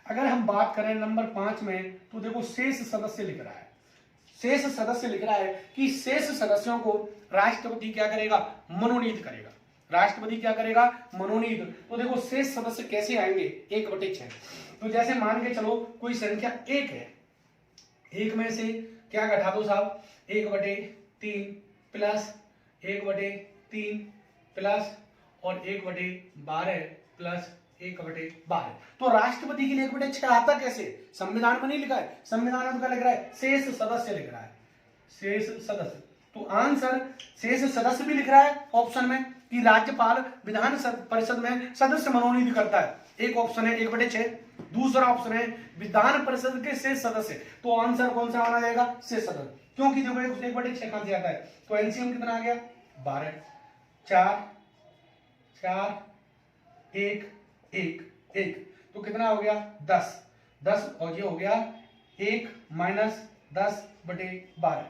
अगर हम बात करें नंबर 5 में तो देखो शेष सदस्य लिख रहा है, शेष सदस्य लिख रहा है कि शेष सदस्यों को राष्ट्रपति क्या करेगा, मनोनीत करेगा, राष्ट्रपति क्या करेगा, मनोनीत। तो देखो शेष सदस्य कैसे आएंगे, 1/6। तो जैसे मान के चलो कोई संख्या 1 है, 1 में से क्या घटा दो साहब, 1/3 प्लस 1/3 प्लस और 1/12 प्लस 1/12। तो राष्ट्रपति के लिए 1/6 आता कैसे, संविधान में नहीं लिखा है, संविधान में क्या लिख रहा है, शेष सदस्य लिख रहा है, शेष सदस्य। तो आंसर शेष सदस्य भी लिख रहा है ऑप्शन में कि राज्यपाल विधान परिषद में सदस्य मनोनीत करता है, एक ऑप्शन है 1/6, दूसरा ऑप्शन है विधान परिषद के शेष सदस्य। तो आंसर कौन सा माना जाएगा, शेष सदस्य, क्योंकि देखो 1/6 कहां से आता है, तो एलसीएम कितना आ गया 12, 4 4 1 1 1, तो कितना हो गया 10 10, और ये हो गया 1 माइनस 10/12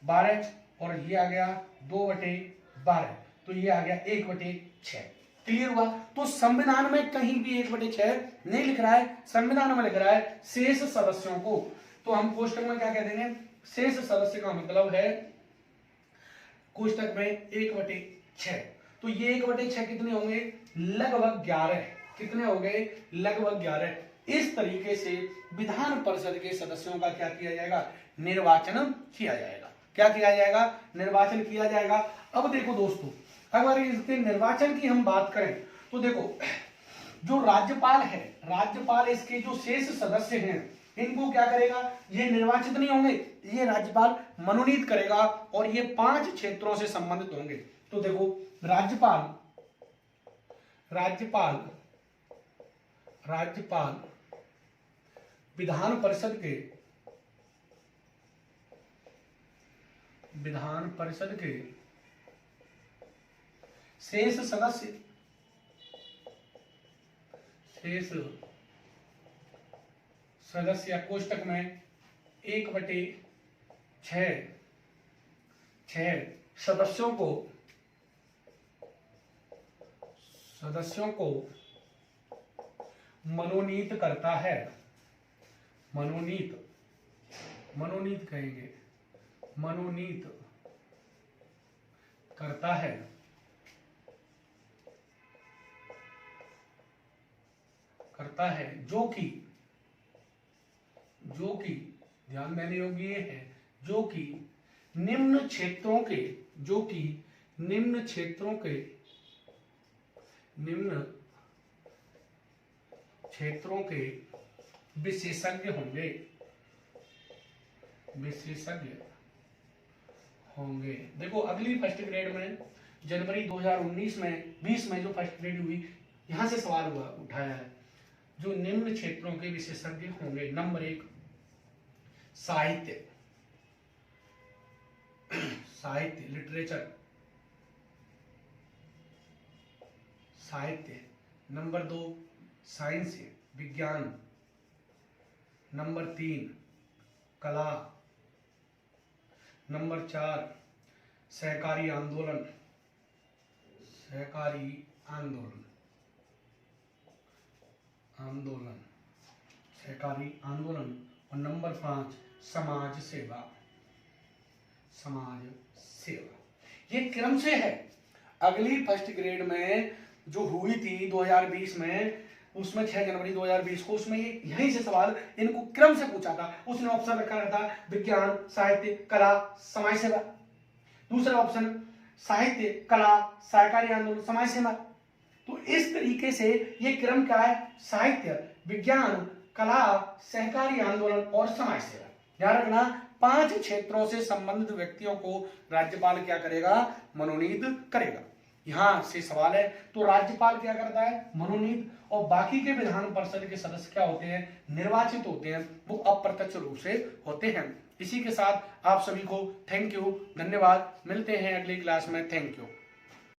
12, और ये आ गया 2/12, तो ये आ गया 1/6। क्लियर हुआ। तो संविधान में कहीं भी 1/6 नहीं लिख रहा है, संविधान में लिख रहा है शेष सदस्यों को। तो हम कोष्टक में क्या कह देंगे, शेष सदस्य का मतलब है कोष्टक में 1/6। तो ये 1/6 कितने होंगे, लगभग 11, कितने हो गए, लगभग 11। इस तरीके से विधान परिषद के सदस्यों का क्या किया जाएगा, निर्वाचन किया जाएगा। क्या किया जाएगा, निर्वाचन किया जाएगा। अब देखो दोस्तों, अगर इसके निर्वाचन की हम बात करें तो देखो जो राज्यपाल है, राज्यपाल इसके जो शेष सदस्य हैं इनको क्या करेगा, ये निर्वाचित नहीं होंगे, ये राज्यपाल मनोनीत करेगा, और ये 5 क्षेत्रों से संबंधित होंगे। तो देखो राज्यपाल राज्यपाल राज्यपाल विधान परिषद के शेष सदस्य कोष्टक में 1/6 सदस्यों को मनोनीत करता है, मनोनीत कहेंगे, मनोनीत करता है, जो कि ध्यान देने योग्य ये है, जो कि निम्न क्षेत्रों के विशेषज्ञ होंगे। देखो अगली फर्स्ट ग्रेड में जनवरी 2019 में 20 में जो फर्स्ट ग्रेड हुई, यहां से सवाल उठाया है, जो निम्न क्षेत्रों के विशेषज्ञ होंगे। नंबर 1 साहित्य लिटरेचर, साहित्य। नंबर 2 साइंस विज्ञान। नंबर 3 कला। नंबर 4 सहकारी आंदोलन, और नंबर 5 समाज सेवा। ये क्रम से है। अगली फर्स्ट ग्रेड में जो हुई थी 2020 में, उसमें 6 जनवरी 2020 को, उसमें यहीं से सवाल इनको क्रम से पूछा था। उसने ऑप्शन रखा था विज्ञान, साहित्य, कला, समाज सेवा। दूसरा ऑप्शन साहित्य, कला, सहकारी आंदोलन, समाज सेवा। तो इस तरीके से ये क्रम क्या है, साहित्य, विज्ञान, कला, सहकारी आंदोलन और समाज सेवा। ध्यान रखना, 5 क्षेत्रों से संबंधित व्यक्तियों को राज्यपाल क्या करेगा, मनोनीत करेगा। यहां से सवाल है, तो राज्यपाल क्या करता है, मनोनीत, और बाकी के विधान परिषद के सदस्य क्या होते हैं, निर्वाचित होते हैं, वो अप्रत्यक्ष रूप से होते हैं। इसी के साथ आप सभी को थैंक यू, धन्यवाद, मिलते हैं अगली क्लास में, थैंक यू।